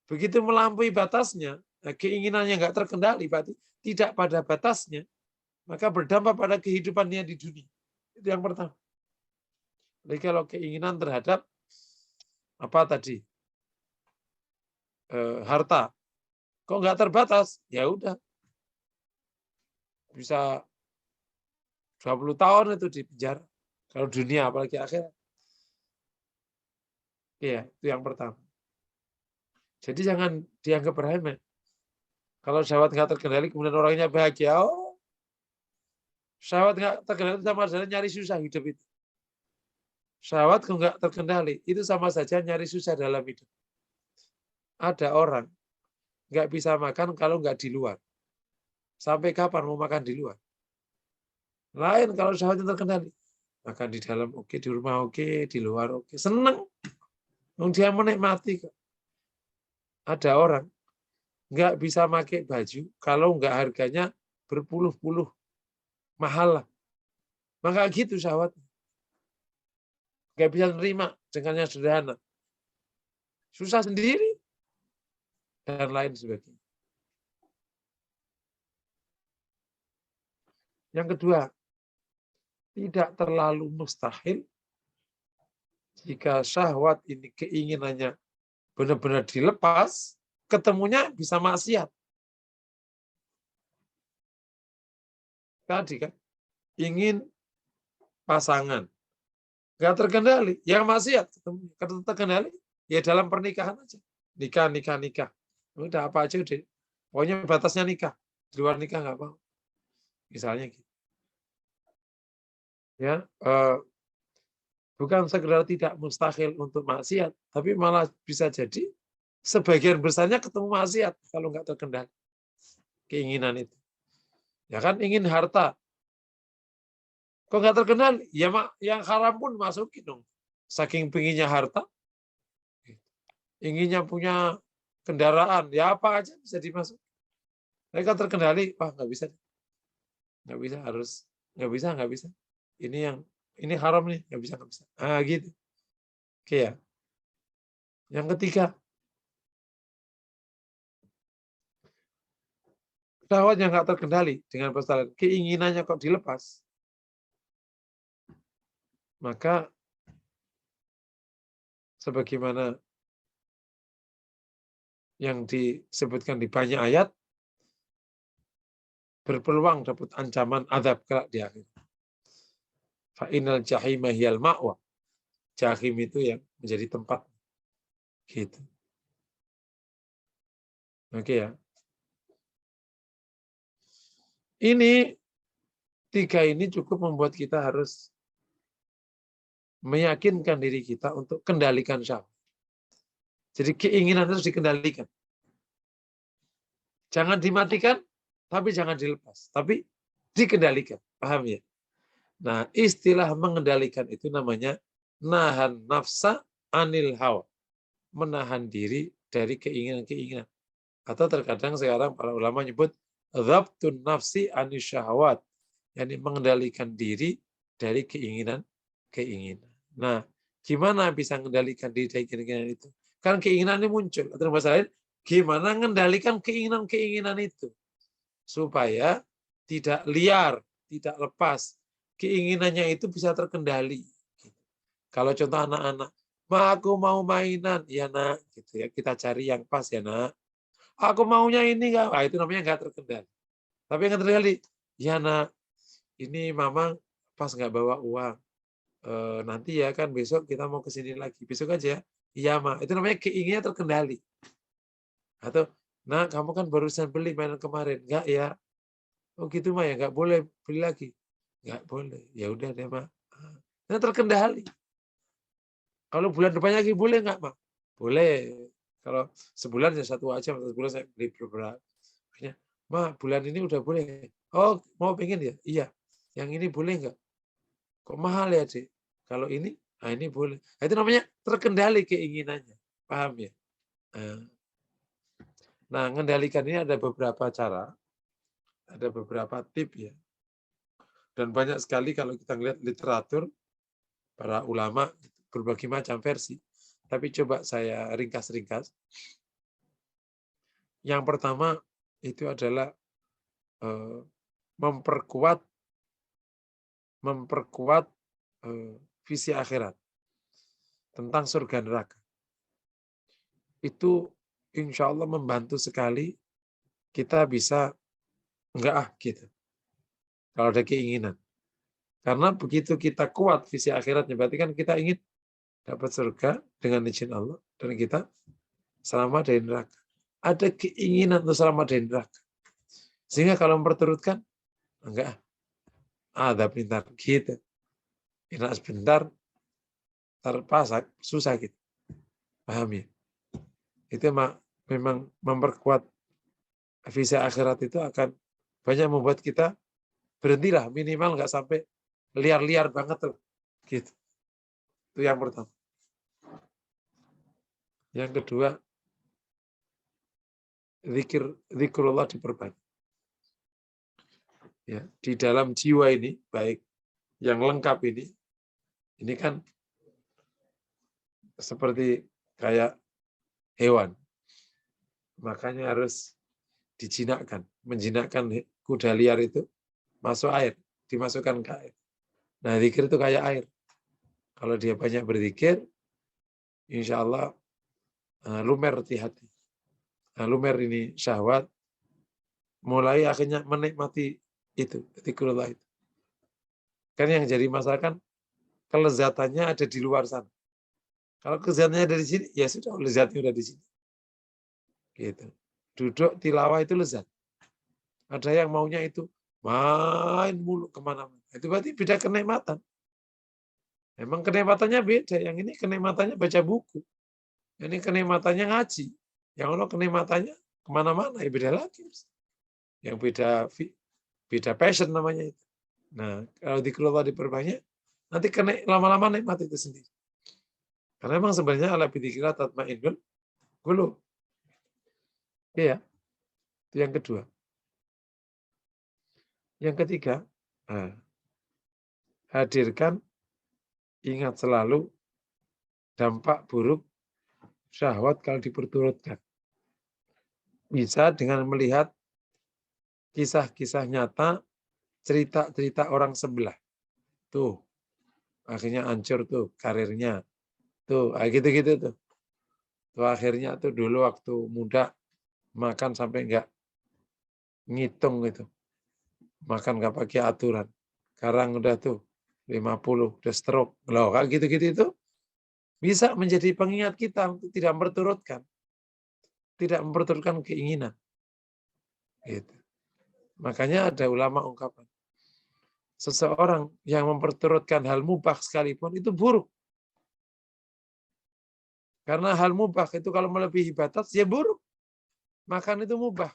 Begitu melampaui batasnya, keinginannya nggak terkendali, berarti tidak pada batasnya, maka berdampak pada kehidupannya di dunia. Itu yang pertama. Jadi kalau keinginan terhadap apa tadi, harta, kok nggak terbatas, ya udah bisa 20 tahun itu di penjara. Kalau dunia, apalagi akhirat. Iya, itu yang pertama. Jadi jangan dianggap remeh. Kalau syahwat nggak terkendali, kemudian orangnya bahagia, oh, syahwat nggak terkendali sama saja nyari susah hidup itu. Syahwat kok nggak terkendali, itu sama saja nyari susah dalam hidup. Ada orang nggak bisa makan kalau nggak di luar. Sampai kapan mau makan di luar? Lain kalau syahwatnya terkendali. Makan di dalam oke, di rumah oke, di luar oke. Seneng. Dia menikmati kok. Ada orang nggak bisa pakai baju kalau nggak harganya berpuluh-puluh. Mahal lah. Maka gitu syahwat. Nggak bisa nerima dengan yang sederhana. Susah sendiri. Dan lain sebagainya. Yang kedua, tidak terlalu mustahil jika syahwat ini keinginannya benar-benar dilepas, ketemunya bisa maksiat. Tadi kan, ingin pasangan, nggak terkendali, yang maksiat. Kalau terkendali, ya dalam pernikahan aja. Nikah. Udah apa aja udah. Pokoknya batasnya nikah. Di luar nikah nggak mau. Misalnya gitu. Ya, bukan sekedar tidak mustahil untuk maksiat, tapi malah bisa jadi sebagian besarnya ketemu maksiat kalau nggak terkendali keinginan itu. Ya kan ingin harta, kok nggak terkendali? Ya yang haram pun masukin dong. Saking pengennya harta, inginnya punya kendaraan, ya apa aja bisa dimasuk. Mereka terkendali, wah nggak bisa, harus nggak bisa. Ini haram nih, nggak bisa. Gitu. Oke ya. Yang ketiga, syahwatnya nggak terkendali dengan persalinan, keinginannya kok dilepas, maka sebagaimana yang disebutkan di banyak ayat, berpeluang dapat ancaman azab kelak di akhir. Fa'inal jahima hiyal ma'wa. Jahim itu yang menjadi tempat. Gitu. Oke ya. Ini 3 ini cukup membuat kita harus meyakinkan diri kita untuk kendalikan syahwat. Jadi keinginan harus dikendalikan. Jangan dimatikan, tapi jangan dilepas. Tapi dikendalikan. Paham ya? Nah, istilah mengendalikan itu namanya nahan nafsa anil hawa. Menahan diri dari keinginan-keinginan. Atau terkadang sekarang para ulama nyebut dhabtun nafsi anis syahwat. Yani mengendalikan diri dari keinginan-keinginan. Nah, gimana bisa mengendalikan diri dari keinginan itu? Kan keinginan ini muncul. Atau masalah lain, gimana mengendalikan keinginan-keinginan itu? Supaya tidak liar, tidak lepas. Keinginannya itu bisa terkendali. Kalau contoh anak-anak, aku mau mainan, ya nak, gitu ya. Kita cari yang pas ya nak. Aku maunya ini nggak, itu namanya nggak terkendali. Tapi yang terkendali, ya nak, ini mama pas nggak bawa uang. Nanti ya kan besok kita mau ke sini lagi. Besok aja. Iya, Ma. Itu namanya keinginannya terkendali. Atau, nah kamu kan barusan beli mainan kemarin. Enggak ya. Oh gitu, Ma, ya nggak boleh beli lagi. Nggak boleh. Ya udah deh, Ma. Nah, terkendali. Kalau bulan depannya lagi boleh nggak, Ma? Boleh. Kalau sebulan ya satu aja, sebulan saya beli beberapa. Ma, bulan ini udah boleh. Oh, mau pengen ya? Iya. Yang ini boleh nggak? Kok mahal ya, Dek? Kalau ini, nah ini boleh. Nah, itu namanya terkendali keinginannya. Paham ya? Nah, mengendalikan ini ada beberapa cara. Ada beberapa tip ya. Dan banyak sekali kalau kita lihat literatur, para ulama, berbagai macam versi. Tapi coba saya ringkas-ringkas. Yang pertama itu adalah memperkuat visi akhirat tentang surga neraka. Itu insya Allah membantu sekali kita bisa enggak gitu. Kalau ada keinginan. Karena begitu kita kuat visi akhiratnya, berarti kan kita ingin dapat surga dengan izin Allah dan kita selamat dari neraka. Ada keinginan untuk selamat dari neraka. Sehingga kalau memperturutkan, enggak, ada pintar gitu. Enak sebentar, terpasak, susah gitu. Paham ya? Itu memang memperkuat visi akhirat itu akan banyak membuat kita berhentilah, minimal nggak sampai liar-liar banget tuh. Gitu. Itu yang pertama. Yang kedua, zikrullah diperbanyak. Ya, di dalam jiwa ini, baik yang lengkap ini kan seperti kayak hewan. Makanya harus dijinakkan. Menjinakkan kuda liar itu masuk air, dimasukkan ke air. Nah, zikir itu kayak air. Kalau dia banyak berzikir, insya Allah lumer di hati. Nah, lumer ini syahwat, mulai akhirnya menikmati itu, zikrullah itu. Kan yang jadi masalah kan kelezatannya ada di luar sana. Kalau kelezatannya ada di sini, ya sudah lezatnya udah di sini. Gitu. Duduk tilawah itu lezat. Ada yang maunya itu main mulu kemana-mana. Itu berarti beda kenikmatan. Memang kenikmatannya beda. Yang ini kenikmatannya baca buku. Ini kenikmatannya ngaji. Yang Allah kenikmatannya kemana-mana. Ya beda lagi. Yang beda passion namanya itu. Nah, kalau dikelola diperbanyak, nanti lama-lama nikmat itu sendiri. Karena memang sebenarnya ala bidzikrillah tatmainnul qulub. Iya. Itu yang kedua. Yang ketiga, hadirkan, ingat selalu dampak buruk syahwat kalau diperturutkan. Bisa dengan melihat kisah-kisah nyata, cerita-cerita orang sebelah. Tuh, akhirnya hancur tuh karirnya. Tuh, gitu-gitu tuh. Tuh akhirnya tuh dulu waktu muda makan sampai enggak ngitung gitu. Makan enggak pakai aturan. Sekarang udah tuh 50, udah stroke. Loh, kayak gitu-gitu itu bisa menjadi pengingat kita untuk tidak memperturutkan. Tidak memperturutkan keinginan. Gitu. Makanya ada ulama ungkapan. Seseorang yang memperturutkan hal mubah sekalipun itu buruk. Karena hal mubah itu kalau melebihi batas, ya buruk. Makan itu mubah.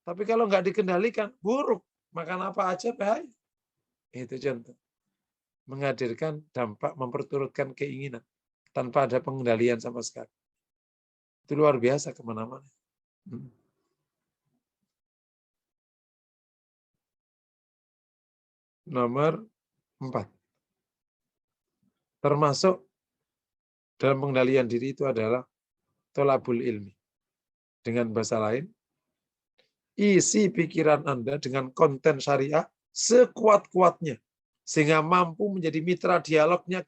Tapi kalau nggak dikendalikan, buruk. Makan apa aja bahaya. Itu contoh. Menghadirkan dampak memperturutkan keinginan. Tanpa ada pengendalian sama sekali. Itu luar biasa kemana-mana. Nomor 4. Termasuk dalam pengendalian diri itu adalah tolabul ilmi. Dengan bahasa lain, isi pikiran Anda dengan konten syariah sekuat-kuatnya. Sehingga mampu menjadi mitra dialognya.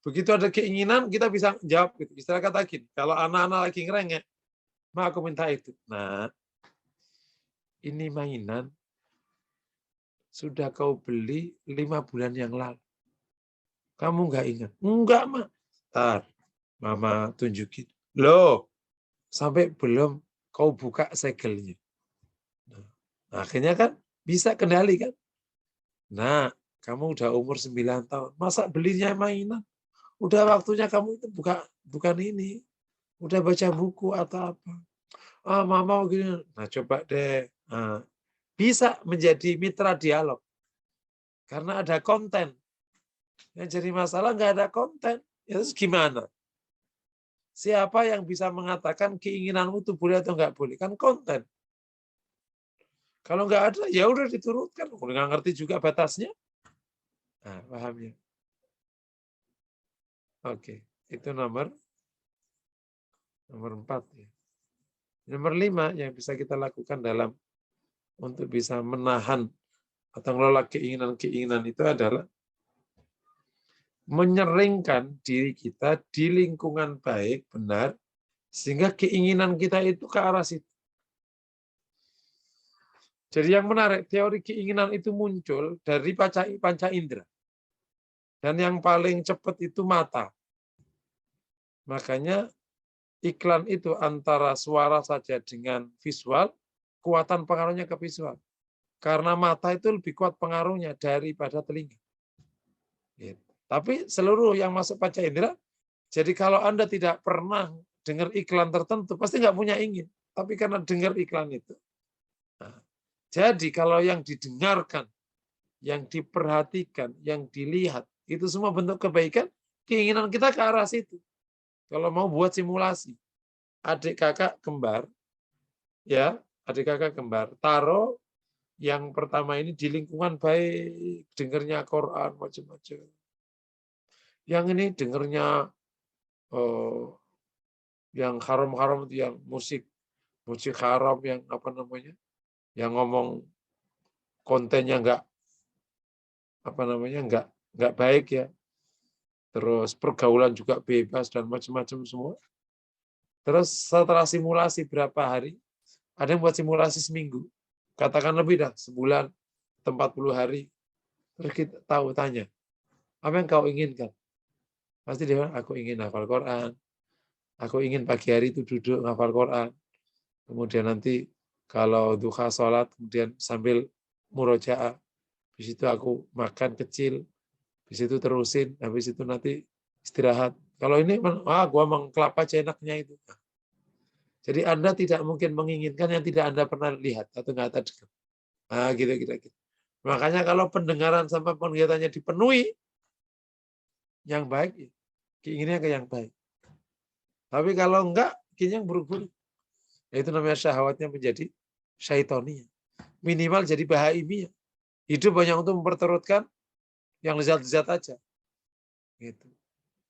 Begitu ada keinginan, kita bisa jawab. Gitu. Istilah kata gini, kalau anak-anak lagi ngerengek, Ma aku minta itu. Nah, ini mainan sudah kau beli 5 bulan yang lalu. Kamu nggak ingat? Enggak, Ma. Ntar, Mama tunjukin. Loh, sampai belum kau buka segelnya. Nah, akhirnya kan bisa kendali kan? Nah, kamu udah umur 9 tahun. Masa belinya mainan? Udah waktunya kamu itu bukan ini. Udah baca buku atau apa. Ah, Mama gini. Nah, coba deh. Nah, bisa menjadi mitra dialog. Karena ada konten. Yang jadi masalah nggak ada konten. Ya, terus gimana? Siapa yang bisa mengatakan keinginanmu itu boleh atau nggak boleh? Kan konten. Kalau nggak ada, ya udah diturunkan. Kalau nggak ngerti juga batasnya. Nah, paham ya? Oke, itu nomor 4 ya. Nomor 5 yang bisa kita lakukan dalam untuk bisa menahan atau mengelola keinginan-keinginan itu adalah menyeringkan diri kita di lingkungan baik, benar, sehingga keinginan kita itu ke arah situ. Jadi yang menarik, teori keinginan itu muncul dari panca indera. Dan yang paling cepat itu mata. Makanya iklan itu antara suara saja dengan visual, kekuatan pengaruhnya ke visual. Karena mata itu lebih kuat pengaruhnya daripada telinga. Gitu. Tapi seluruh yang masuk panca indera, jadi kalau Anda tidak pernah dengar iklan tertentu, pasti nggak punya ingin. Tapi karena dengar iklan itu. Nah, jadi kalau yang didengarkan, yang diperhatikan, yang dilihat, itu semua bentuk kebaikan, keinginan kita ke arah situ. Kalau mau buat simulasi, adik kakak kembar, ya, adik kakak kembar, taruh yang pertama ini di lingkungan baik, dengernya Quran macam-macam. Yang ini dengernya yang haram-haram itu, yang musik haram, yang apa namanya, yang ngomong kontennya nggak baik ya. Terus pergaulan juga bebas dan macam-macam semua. Terus setelah simulasi berapa hari, ada yang buat simulasi seminggu, katakan lebih dah, sebulan, 40 hari. Terus kita tanya, apa yang kau inginkan? Pasti dia bilang, aku ingin hafal Quran. Aku ingin pagi hari itu duduk hafal Quran. Kemudian nanti kalau duha sholat, kemudian sambil murojaah. Habis itu aku makan kecil. Habis itu terusin. Habis itu nanti istirahat. Kalau ini, gua mengkelapa aja enaknya itu. Jadi Anda tidak mungkin menginginkan yang tidak Anda pernah lihat atau nggak ada dengar. Nah, gitu. Makanya kalau pendengaran sama penglihatannya dipenuhi, yang baik, keinginannya ke yang baik. Tapi kalau enggak, keinginan yang buruk-buruk. Itu namanya syahwatnya menjadi syaitonia. Minimal jadi bahaimiyah. Hidup banyak untuk memperturutkan yang lezat-lezat aja. Gitu.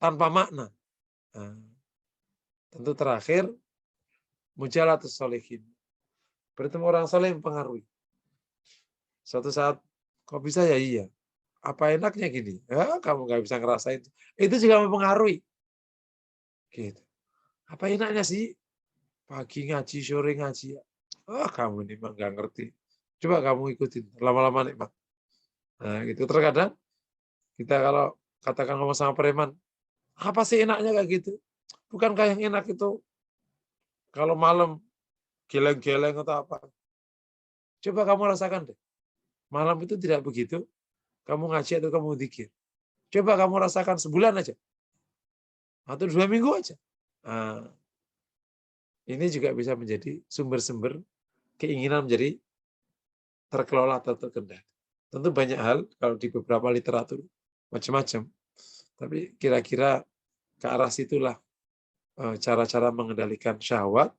Tanpa makna. Nah, tentu terakhir, mujalatus sholihin. Bertemu orang saleh mempengaruhi. Suatu saat, kok bisa ya? Iya. Apa enaknya gini? Ya, kamu nggak bisa ngerasain. Itu juga mempengaruhi. Gitu. Apa enaknya sih? Pagi ngaji, sore ngaji. Kamu ini mah nggak ngerti. Coba kamu ikutin. Lama-lama nikmat. Nah, gitu. Terkadang kita kalau katakan ngomong sama preman, apa sih enaknya kayak gitu? Bukankah yang enak itu kalau malam geleng-geleng atau apa? Coba kamu rasakan deh. Malam itu tidak begitu. Kamu ngaji atau kamu zikir. Coba kamu rasakan sebulan aja. Atau 2 minggu aja. Nah, ini juga bisa menjadi sumber-sumber keinginan menjadi terkelola atau terkendali. Tentu banyak hal kalau di beberapa literatur macam-macam. Tapi kira-kira ke arah situlah cara-cara mengendalikan syahwat.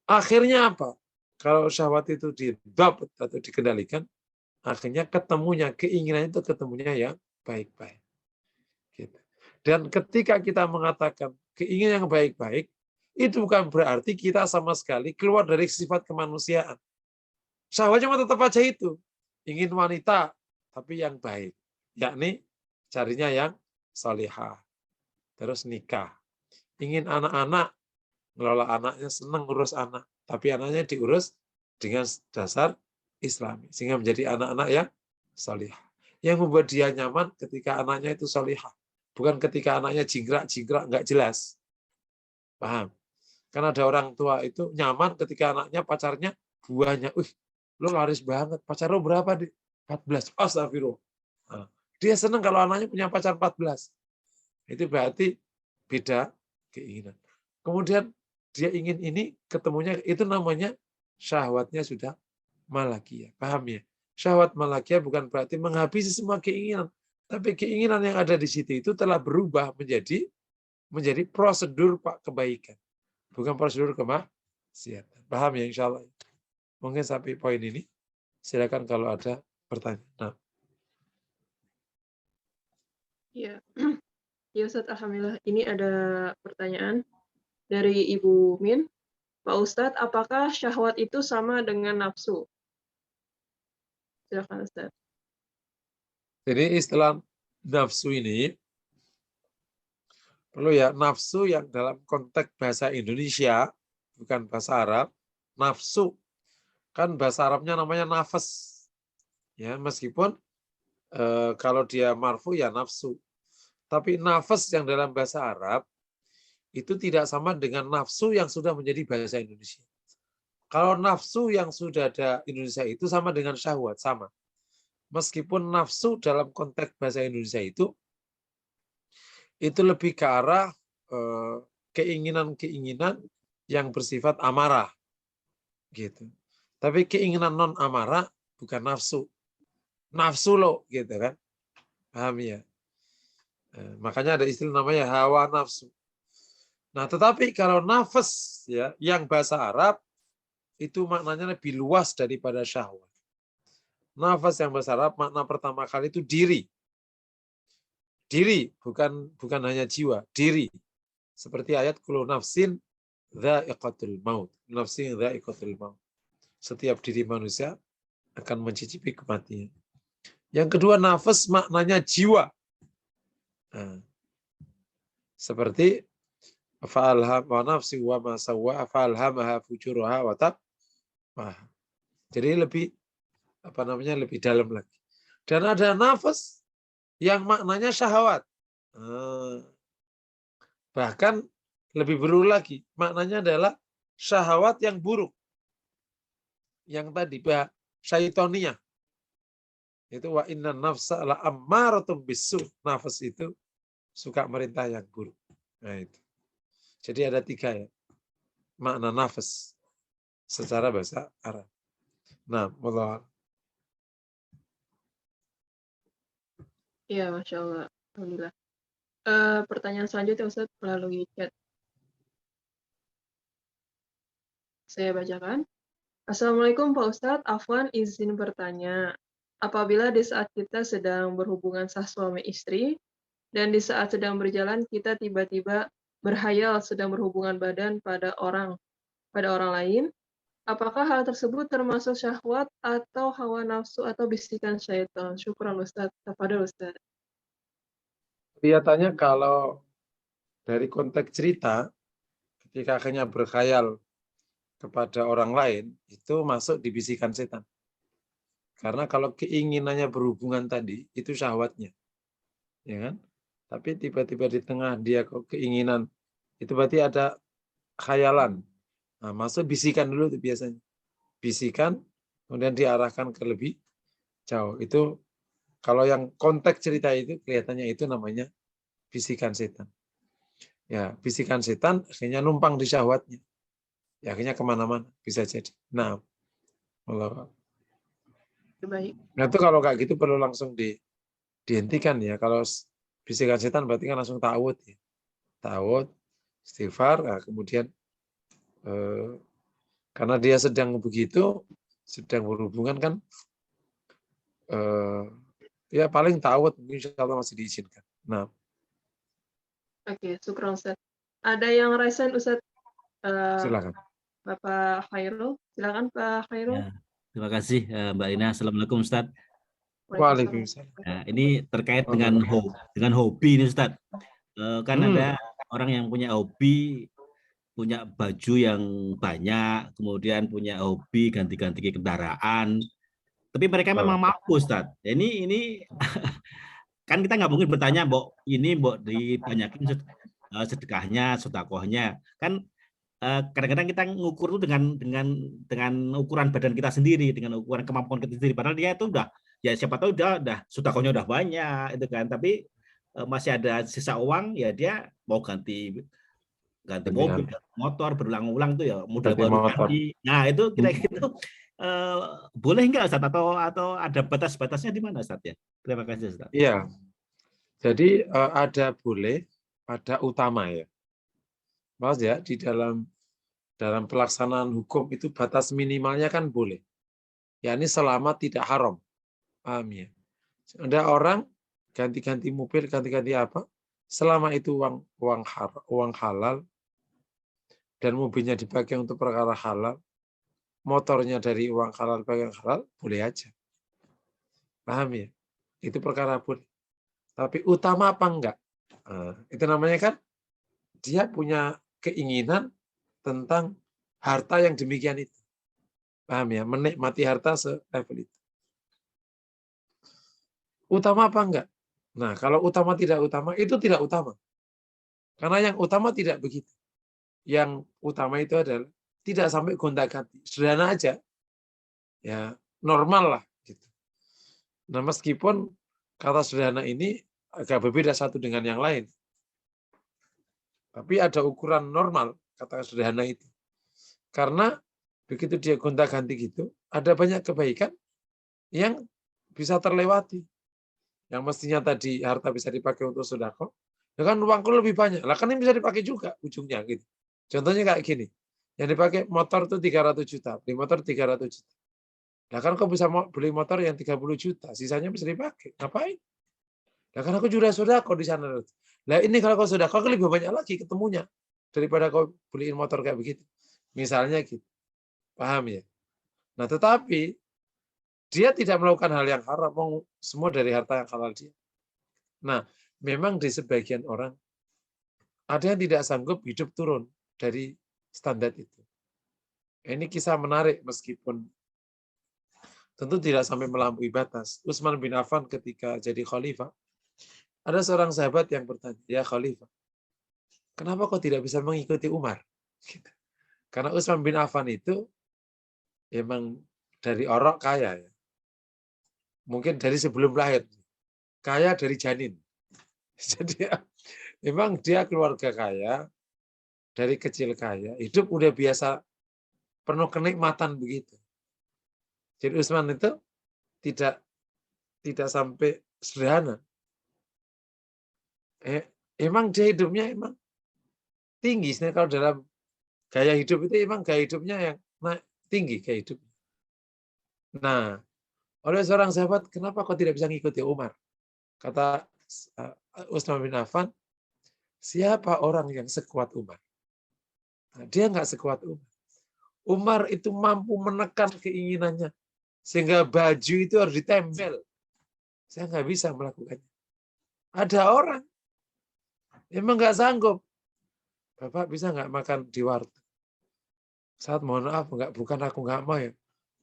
Akhirnya apa? Kalau syahwat itu didapat atau dikendalikan, akhirnya ketemunya, keinginan itu ketemunya yang baik-baik. Gitu. Dan ketika kita mengatakan keinginan yang baik-baik, itu bukan berarti kita sama sekali keluar dari sifat kemanusiaan. Syahwatnya tetap aja itu. Ingin wanita, tapi yang baik. Yakni carinya yang salihah. Terus nikah. Ingin anak-anak, ngelola anaknya, senang ngurus anak. Tapi anaknya diurus dengan dasar Islami. Sehingga menjadi anak-anak yang salihah. Yang membuat dia nyaman ketika anaknya itu salihah. Bukan ketika anaknya jingkrak-jingkrak nggak jelas. Paham? Karena ada orang tua itu nyaman ketika anaknya pacarnya buahnya. Lo laris banget. Pacar lo berapa? 14. Astagfirullah. Nah, dia senang kalau anaknya punya pacar 14. Itu berarti beda keinginan. Kemudian dia ingin ini, ketemunya, itu namanya syahwatnya sudah malakiyah. Paham ya? Syahwat malakiyah bukan berarti menghabisi semua keinginan. Tapi keinginan yang ada di situ itu telah berubah menjadi prosedur kebaikan. Bukan prosedur kemaksiatan. Paham ya insya Allah? Mungkin sampai poin ini. Silakan kalau ada pertanyaan. Nah. Ya. Ya Ustadz, alhamdulillah. Ini ada pertanyaan dari Ibu Min. Pak Ustadz, apakah syahwat itu sama dengan nafsu? Silakan Ustadz. Jadi istilah nafsu ini perlu ya, nafsu yang dalam konteks bahasa Indonesia, bukan bahasa Arab. Nafsu kan bahasa Arabnya namanya nafas. Ya, meskipun kalau dia marfu ya nafsu. Tapi nafas yang dalam bahasa Arab itu tidak sama dengan nafsu yang sudah menjadi bahasa Indonesia. Kalau nafsu yang sudah ada Indonesia itu sama dengan syahwat, sama. Meskipun nafsu dalam konteks bahasa Indonesia itu lebih ke arah keinginan-keinginan yang bersifat amarah. Gitu. Tapi keinginan non amarah bukan nafsu. Nafsu lo, gitu kan. Paham ya? Makanya ada istilah namanya hawa nafsu. Nah, tetapi kalau nafas ya, yang bahasa Arab itu maknanya lebih luas daripada syahwat. Nafas yang bahasa Arab makna pertama kali itu diri. Diri, bukan hanya jiwa, diri. Seperti ayat kullu nafsin dha'iqatul maut. Nafsin dha'iqatul maut. Setiap diri manusia akan mencicipi kematian. Yang kedua, nafas maknanya jiwa. Nah, seperti fa'alham wa nafsi wa ma sawwa fa'alhamaha fujuraha wa taqwaha. Jadi lebih lebih dalam lagi. Dan ada nafas yang maknanya syahwat. Bahkan lebih buruk lagi, maknanya adalah syahwat yang buruk. Yang tadi syaitoniyah. Itu wa inna nafsa la ammaratum bisu. Nafas itu suka merintah yang buruk. Nah itu. Jadi ada 3 ya. Makna nafas secara bahasa Arab. Nah, Allah. Iya, Masya Allah. Alhamdulillah. Pertanyaan selanjutnya Ustaz melalui chat. Saya bacakan. Assalamualaikum Pak Ustadz, Afwan izin bertanya. Apabila di saat kita sedang berhubungan sah suami istri, dan di saat sedang berjalan kita tiba-tiba berhayal sedang berhubungan badan pada orang lain, apakah hal tersebut termasuk syahwat atau hawa nafsu atau bisikan syaitan? Syukran Ustaz. Tafadhol Ustaz. Kelihatannya kalau dari konteks cerita, ketika akhirnya berkhayal kepada orang lain, itu masuk di bisikan setan. Karena kalau keinginannya berhubungan tadi, itu syahwatnya. Ya kan? Tapi tiba-tiba di tengah dia kok keinginan, itu berarti ada khayalan. Nah, masuk bisikan dulu itu biasanya. Bisikan, kemudian diarahkan ke lebih jauh. Itu kalau yang konteks cerita itu kelihatannya itu namanya bisikan setan. Ya, bisikan setan akhirnya numpang di syahwatnya. Ya, akhirnya kemana-mana bisa jadi. Nah, Allah. Baik. Nah itu kalau kayak gitu perlu langsung dihentikan ya. Kalau bisikan setan berarti kan langsung ta'awud ya. Ta'awud, istighfar, nah, kemudian karena dia sedang begitu, sedang berhubungan kan, ya paling ta'awud insya Allah masih diizinkan. Nah. Oke, syukran Ustaz. Ada yang raisen Ustaz? Silakan. Bapak Khairul, silakan Pak Khairul. Ya, terima kasih Mbak Ina. Assalamualaikum Ustaz. Waalaikumsalam. Nah, ini terkait dengan hobi ini Ustaz. Kan ada orang yang punya hobi, punya baju yang banyak, kemudian punya hobi ganti-ganti kendaraan. Tapi mereka memang mampu, Ustaz. Ini kan kita nggak mungkin bertanya, Mbok, ini Mbok dibanyakin sedekahnya, sedekahnya. Kan kadang-kadang kita ngukur itu dengan ukuran badan kita sendiri, dengan ukuran kemampuan kita sendiri. Padahal dia itu udah, ya siapa tahu udah sedekahnya udah banyak, itu kan. Tapi masih ada sisa uang, ya dia mau ganti mobil, motor berulang-ulang tuh ya, model baru ganti. Nah itu kira-kira boleh nggak, Ustaz, atau ada batas-batasnya di mana, Ustaz, ya? Terima kasih, Ustaz. Iya. Jadi ada boleh, ada utama ya. Mas ya, di dalam pelaksanaan hukum itu batas minimalnya kan boleh. Ya ini selama tidak haram. Paham ya? Ada orang ganti-ganti mobil, ganti-ganti apa? Selama itu uang halal dan mobilnya dipakai untuk perkara halal, motornya dari uang halal pakai halal, boleh aja. Paham ya? Itu perkara boleh. Tapi utama apa enggak? Itu namanya kan dia punya keinginan tentang harta yang demikian itu. Paham ya? Menikmati harta se-level itu. Utama apa enggak? Nah, kalau utama tidak utama, itu tidak utama. Karena yang utama tidak begitu. Yang utama itu adalah tidak sampai gonta-ganti. Sederhana aja. Ya, normal lah. Gitu. Nah, meskipun kata sederhana ini agak berbeda satu dengan yang lain. Tapi ada ukuran normal, kata sederhana itu. Karena begitu dia gonta-ganti gitu, ada banyak kebaikan yang bisa terlewati. Yang mestinya tadi harta bisa dipakai untuk sedekah, ya kan uangku lebih banyak. Lah kan ini bisa dipakai juga ujungnya gitu. Contohnya kayak gini. Yang dipakai motor itu 300 juta, beli motor 300 juta. Lah kan kok bisa beli motor yang 30 juta, sisanya bisa dipakai. Ngapain? Lah kan aku juga sedekah di sana. Lah ini kalau kau sedekah kau lebih banyak lagi ketemunya daripada kau beliin motor kayak begitu. Misalnya gitu. Paham ya? Nah, tetapi dia tidak melakukan hal yang haram, semua dari harta yang halal dia. Nah, memang di sebagian orang ada yang tidak sanggup hidup turun dari standar itu. Ini kisah menarik meskipun tentu tidak sampai melampaui batas. Utsman bin Affan ketika jadi khalifah, ada seorang sahabat yang bertanya, ya khalifah, kenapa kau tidak bisa mengikuti Umar? Karena Utsman bin Affan itu memang dari orang kaya ya. Mungkin dari sebelum lahir. Kaya dari janin. Jadi memang dia keluarga kaya, dari kecil kaya, hidup udah biasa penuh kenikmatan begitu. Jadi Utsman itu tidak sampai sederhana. Emang dia hidupnya emang tinggi. Sebenarnya kalau dalam gaya hidup itu emang gaya hidupnya yang tinggi gaya hidupnya. Nah, oleh seorang sahabat, kenapa kau tidak bisa ngikuti Umar? Kata Utsman bin Affan, siapa orang yang sekuat Umar? Nah, dia nggak sekuat Umar. Umar itu mampu menekan keinginannya. Sehingga baju itu harus ditempel. Saya nggak bisa melakukannya. Ada orang emang nggak sanggup. Bapak bisa nggak makan di warteg? Saat mohon maaf, bukan aku nggak mau ya.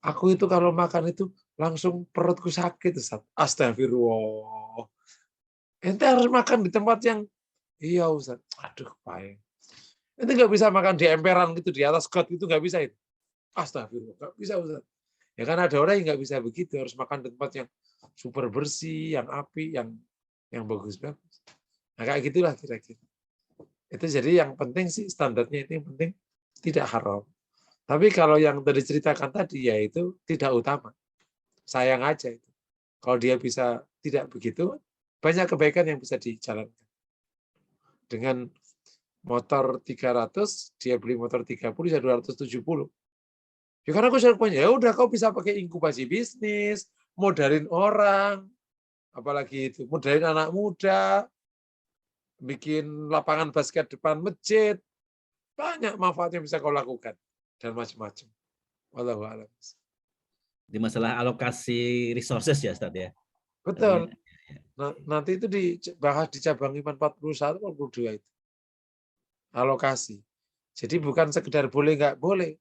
Aku itu kalau makan itu langsung perutku sakit. Ustaz. Astagfirullah. Ente harus makan di tempat yang, iya Ustaz. Aduh, payah. Ente nggak bisa makan di emperan gitu, di atas got gitu, nggak bisa itu. Astagfirullah, nggak bisa Ustaz. Ya kan ada orang yang nggak bisa begitu, harus makan di tempat yang super bersih, yang api, yang bagus-bagus. Nah kayak gitulah kira-kira. Itu jadi yang penting sih standarnya itu yang penting tidak haram. Tapi kalau yang tadi ceritakan tadi ya itu tidak utama. Sayang aja itu. Kalau dia bisa tidak begitu, banyak kebaikan yang bisa dijalankan. Dengan motor 300, dia beli motor 30, bisa 270. Ya karena aku sudah punya, ya udah kau bisa pakai inkubasi bisnis, modalin orang, apalagi itu, modalin anak muda, bikin lapangan basket depan masjid, banyak manfaat yang bisa kau lakukan dan macam-macam. Wallahu a'lam. Di masalah alokasi resources ya, Ustaz ya. Betul. Nah, nanti itu dibahas di cabang iman 41 42 itu. Alokasi. Jadi bukan sekedar boleh nggak boleh,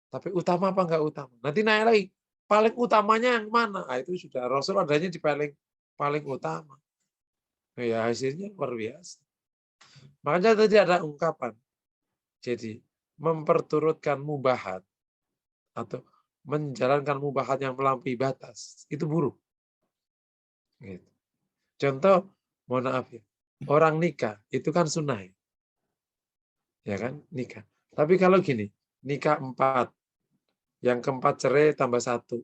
tapi utama apa nggak utama. Nanti naik lagi. paling utamanya yang mana? Nah, itu sudah Rasul adanya di paling utama. Ya hasilnya luar biasa. Makanya tadi ada ungkapan. Jadi memperturutkan mubahat atau menjalankan mubahat yang melampaui batas itu buruk. Gitu. Contoh, mohon maaf ya, orang nikah itu kan sunnah, ya kan nikah. Tapi kalau gini, nikah 4, yang keempat cerai tambah 1,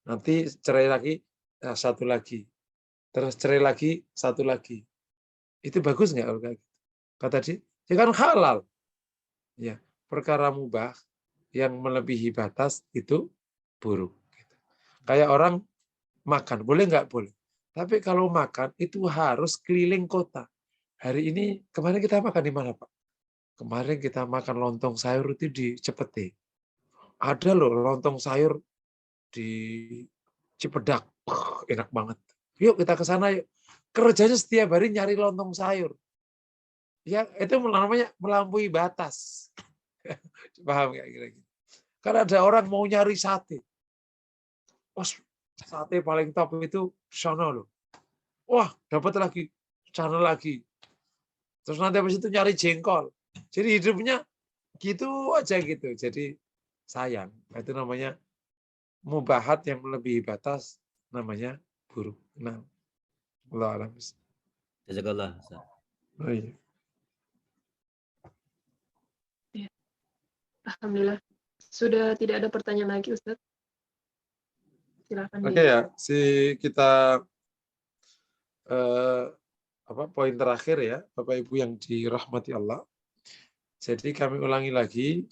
nanti cerai lagi 1 lagi, terus cerai lagi 1 lagi, itu bagus nggak kalau kayak gitu? Kata dia, ya kan halal, ya perkara mubah yang melebihi batas itu buruk. Kayak orang makan, boleh nggak boleh. Tapi kalau makan itu harus keliling kota. Hari ini, kemarin kita makan di mana Pak? Kemarin kita makan lontong sayur itu di Cepete. Ada loh lontong sayur di Cipedak. Enak banget. Yuk kita ke sana yuk. Kerjanya setiap hari nyari lontong sayur. Ya itu namanya melampaui batas. Paham nggak kira-kira? Karena ada orang mau nyari sate. Oh, sate paling top itu sana loh. Wah, dapat lagi, sana lagi. Terus nanti habis itu nyari jengkol. Jadi hidupnya gitu aja gitu. Jadi sayang. Itu namanya mubahat yang melebihi batas, namanya buruk. Nah, Allah alam. Jazakallah, Ustaz. Oh, iya. Alhamdulillah. Sudah tidak ada pertanyaan lagi, Ustaz. Silakan. Oke ya, kita poin terakhir ya, Bapak Ibu yang dirahmati Allah. Jadi kami ulangi lagi,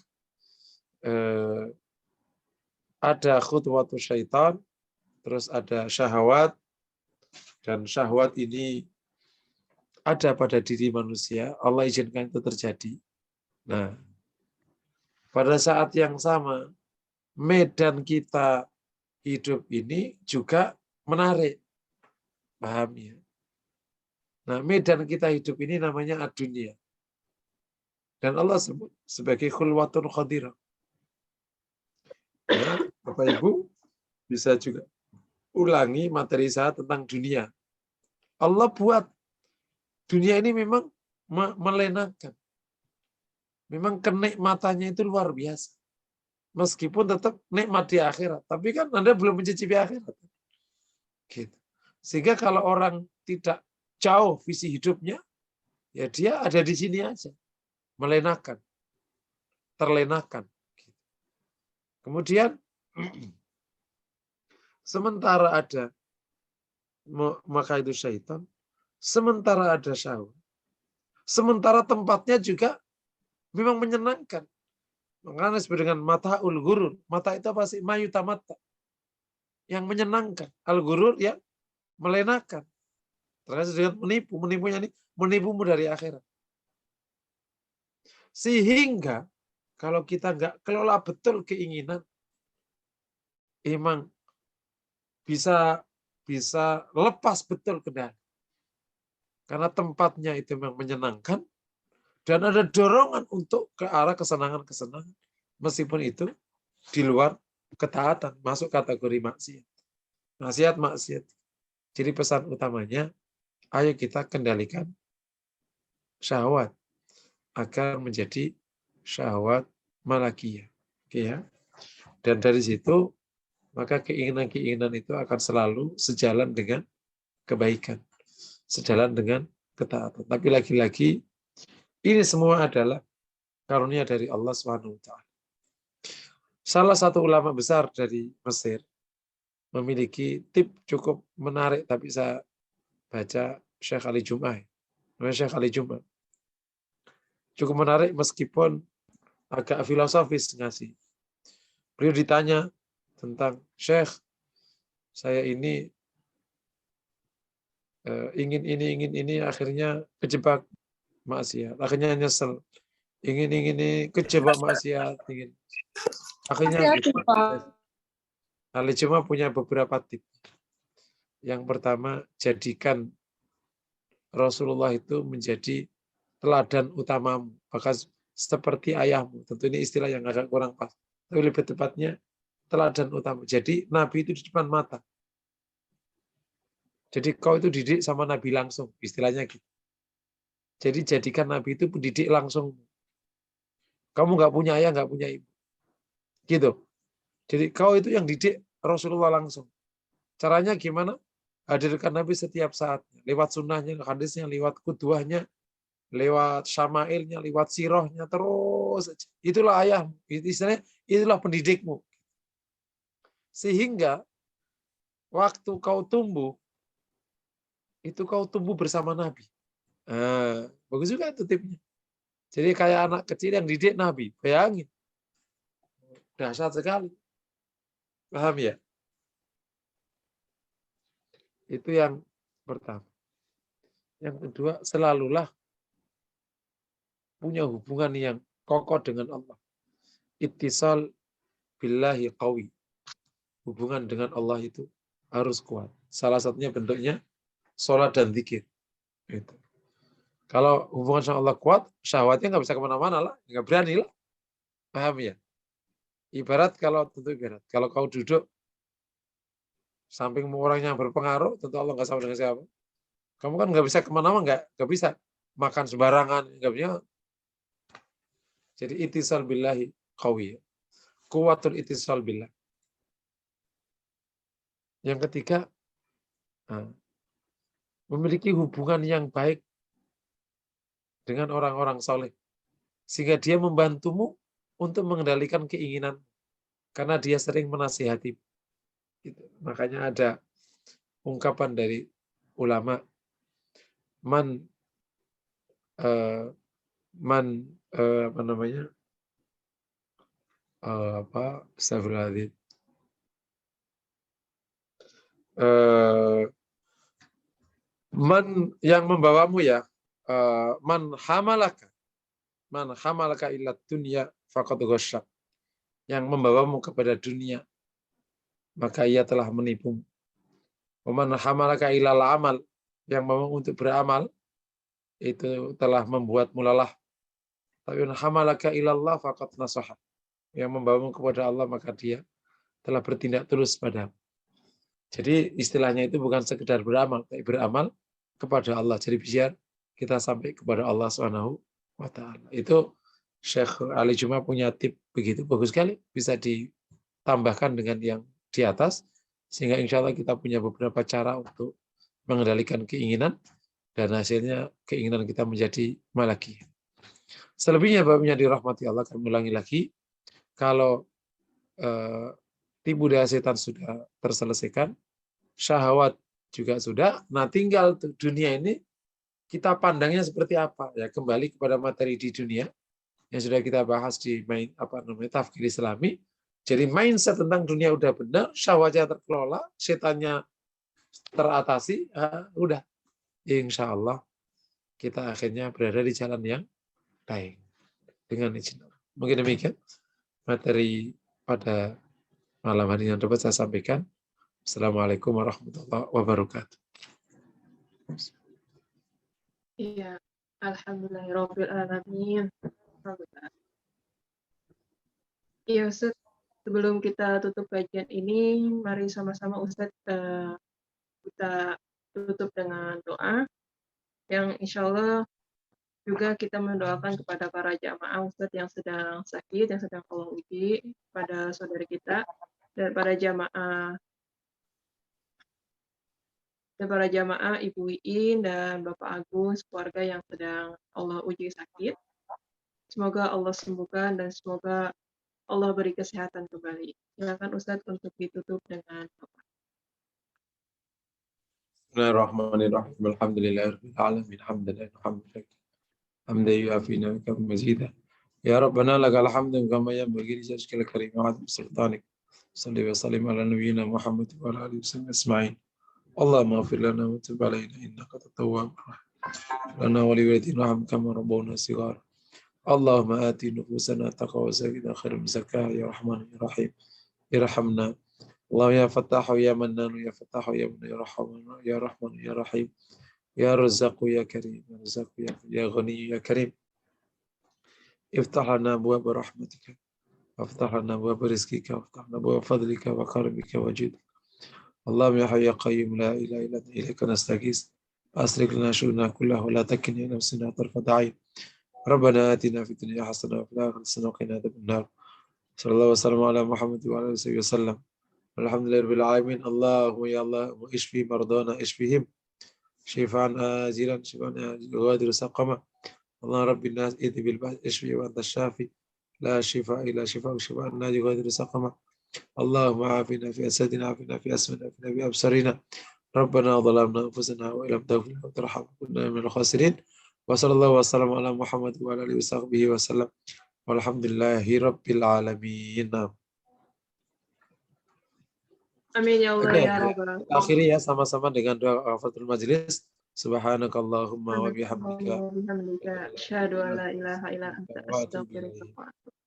ada khutwatus syaitan, terus ada syahwat, dan syahwat ini ada pada diri manusia, Allah izinkan itu terjadi. Nah, pada saat yang sama, medan kita hidup ini juga menarik. Paham ya? Nah, medan kita hidup ini namanya ad-dunya. Dan Allah sebut sebagai khulwatun khadirah. Ya, Bapak Ibu bisa juga ulangi materi saya tentang dunia. Allah buat dunia ini memang melenakan. Memang kenikmatannya itu luar biasa. Meskipun tetap nikmat di akhirat. Tapi kan Anda belum mencicipi akhirat. Gitu. Sehingga kalau orang tidak jauh visi hidupnya, ya dia ada di sini aja. Melenakan. Terlenakan. Kemudian, sementara ada, maka itu syaitan. Sementara ada syahwat. Sementara tempatnya juga memang menyenangkan. Makanya disebut dengan mata ul-gurur. Mata itu apa sih? Mayutamata. Yang menyenangkan. Al-gurur yang melenakan. Terkait dengan menipu. Menipunya ini menipumu dari akhirat. Sehingga kalau kita nggak kelola betul keinginan, emang bisa lepas betul kendali. Karena tempatnya itu memang menyenangkan, dan ada dorongan untuk ke arah kesenangan-kesenangan. Meskipun itu di luar ketaatan, masuk kategori maksiat. Maksiat. Jadi pesan utamanya, ayo kita kendalikan syahwat agar menjadi syahwat malakiyah. Oke ya. Dan dari situ, maka keinginan-keinginan itu akan selalu sejalan dengan kebaikan. Sejalan dengan ketaatan. Tapi lagi-lagi, ini semua adalah karunia dari Allah SWT. Salah satu ulama besar dari Mesir memiliki tip cukup menarik, tapi saya baca Syekh Ali Jum'ah. Namanya Syekh Ali Jum'ah. Cukup menarik meskipun agak filosofis ngasih. Beliau ditanya tentang, Syekh, saya ini ingin ini, akhirnya kejebak maksiat, akhirnya nyesel. Ingin ini, kejebak maksiat, akhirnya gitu. Ali cuma punya beberapa tip. Yang pertama, jadikan Rasulullah itu menjadi teladan utamamu, bahkan seperti ayahmu. Tentu ini istilah yang agak kurang pas. Tapi lebih tepatnya, teladan utama. Jadi Nabi itu di depan mata. Jadi kau itu didik sama Nabi langsung, istilahnya gitu. Jadi jadikan Nabi itu pendidik langsung. Kamu nggak punya ayah, nggak punya ibu. Gitu. Jadi kau itu yang didik Rasulullah langsung. Caranya gimana? Hadirkan Nabi setiap saat. Lewat sunnahnya, hadisnya, lewat kuduahnya, lewat syama'ilnya, lewat sirohnya, terus saja. Itulah ayahmu. Istilahnya, itulah pendidikmu. Sehingga waktu kau tumbuh, itu kau tumbuh bersama Nabi. Bagus juga itu tipnya. Jadi kayak anak kecil yang didik Nabi. Bayangin. Dahsyat sekali. Paham ya? Itu yang pertama. Yang kedua, selalulah punya hubungan yang kokoh dengan Allah. Ittisal billahi qawi. Hubungan dengan Allah itu harus kuat. Salah satunya bentuknya sholat dan zikir. Itu. Kalau hubungan sama Allah kuat, syahwatnya nggak bisa kemana-mana lah, nggak berani lah. Paham ya? Ibarat kalau kau duduk samping orang yang berpengaruh, tentu Allah nggak sama dengan siapa. Kamu kan nggak bisa kemana-mana, nggak bisa makan sembarangan, nggak bisa. Jadi ittisal billahi qawi. Kuwatul ittisal billah. Yang ketiga, memiliki hubungan yang baik dengan orang-orang soleh. Sehingga dia membantumu untuk mengendalikan keinginan. Karena dia sering menasihati. Gitu. Makanya ada ungkapan dari ulama, astagfirullahaladzim. Man yang membawamu ya, man hamalaka illa dunya faqad ghasyak. Yang membawamu kepada dunia, maka ia telah menipumu. Man hamalaka ilal amal, yang membawamu untuk beramal, itu telah membuatmu lelah. Tapi man hamalaka ilallah faqad nasaha. Yang membawamu kepada Allah, maka dia telah bertindak tulus padamu. Jadi istilahnya itu bukan sekedar beramal, tapi beramal kepada Allah. Jadi biar kita sampai kepada Allah SWT. Itu Syekh Ali Juma punya tip begitu, bagus sekali. Bisa ditambahkan dengan yang di atas, sehingga insya Allah kita punya beberapa cara untuk mengendalikan keinginan, dan hasilnya keinginan kita menjadi malaki. Selebihnya babnya dirahmati Allah, kami ulangi lagi. Kalau tipu daya setan sudah terselesaikan, syahwat juga sudah, nah tinggal dunia ini kita pandangnya seperti apa. Ya, kembali kepada materi di dunia yang sudah kita bahas di tafkir Islami. Jadi mindset tentang dunia udah benar, syahwatnya terkelola, setannya teratasi, udah. Insya Allah kita akhirnya berada di jalan yang baik dengan izin Allah. Mungkin demikian materi pada malam hari yang dapat saya sampaikan. Assalamualaikum warahmatullahi wabarakatuh. Iya, alhamdulillahirabbil alamin. Iya, Ustaz. Sebelum kita tutup kajian ini, mari sama-sama Ustaz kita tutup dengan doa yang insya Allah juga kita mendoakan kepada para jamaah Ustaz yang sedang sakit, yang sedang Allah uji, pada saudari kita dan para jamaah Ibu Wiin dan Bapak Agus, keluarga yang sedang Allah uji sakit. Semoga Allah sembuhkan dan semoga Allah beri kesehatan kembali. Silakan Ustadz untuk ditutup dengan doa. Bismillahirrahmanirrahim. Alhamdulillahirabbil alamin. Hamdan yu'afina wa mazida. Ya Rabbana lakal hamdu kama yanbaghi li wajhikal karim wa 'azimi sultanik. Shalli wa sallim ala nabiyyina Muhammad wa ala alihi wasallam ajma'in. Allahumma ighfir lana wa tub 'alaina innaka at-tawwabur rahim. Lana wa li walidina warhamhum kama rabbawna shighara. Allahumma ati nufusana taqwa wa zakina khairan min zakah ya rahman ya rahim. Irhamna. Allah ya Fattahu ya Mannan ya Fattahu ya Mannan ya Rahman ya Rahman ya Rahim. Ya Razzaqu ya Karim ya Razzaqu ya Ghani ya Karim. Iftah lana abwaab rahmatika وافتح لنا أبواب رزقك وافتح لنا أبواب فضلك وكرمك وجودك. اللهم يا حي يا قيوم لا إله إلا أنت إليك نستغيث أصلح لنا شؤوننا كلها ولا تكلنا إلى نفسنا طرفة عين. ربنا آتنا في الدنيا حسنة وفي الآخرة حسنة وقنا عذاب النار. صلى الله وسلم على محمد وعلى آله وصحبه وسلم. الحمد لله رب العالمين. اللهم يا الله اشفي مرضانا اشفيهم شفاء آجلا شفاء يغادر سقما. الله رب الناس اذهب بالبأس اشفي وأنت الشافي لا شفاء إلا شفاء شفاء الناس يغادر سقما. اللهم عافنا في أسدنا عافنا في أسمنا عافنا في أبصارنا. ربنا ظلمنا أنفسنا وإن لم تغفر لنا وترحمنا كنا من الخاسرين. وصلى الله وسلم على محمد وعلى آله وصحبه وسلم والحمد لله رب العالمين. Amin ya Allah Oke, ya Rabbal kita akhiri ya sama-sama dengan doa kafatul majelis. Subhanakallahumma wa bihamdika. Alamin. Asyhadu an la ilaha illa anta astaghfiruka wa atubu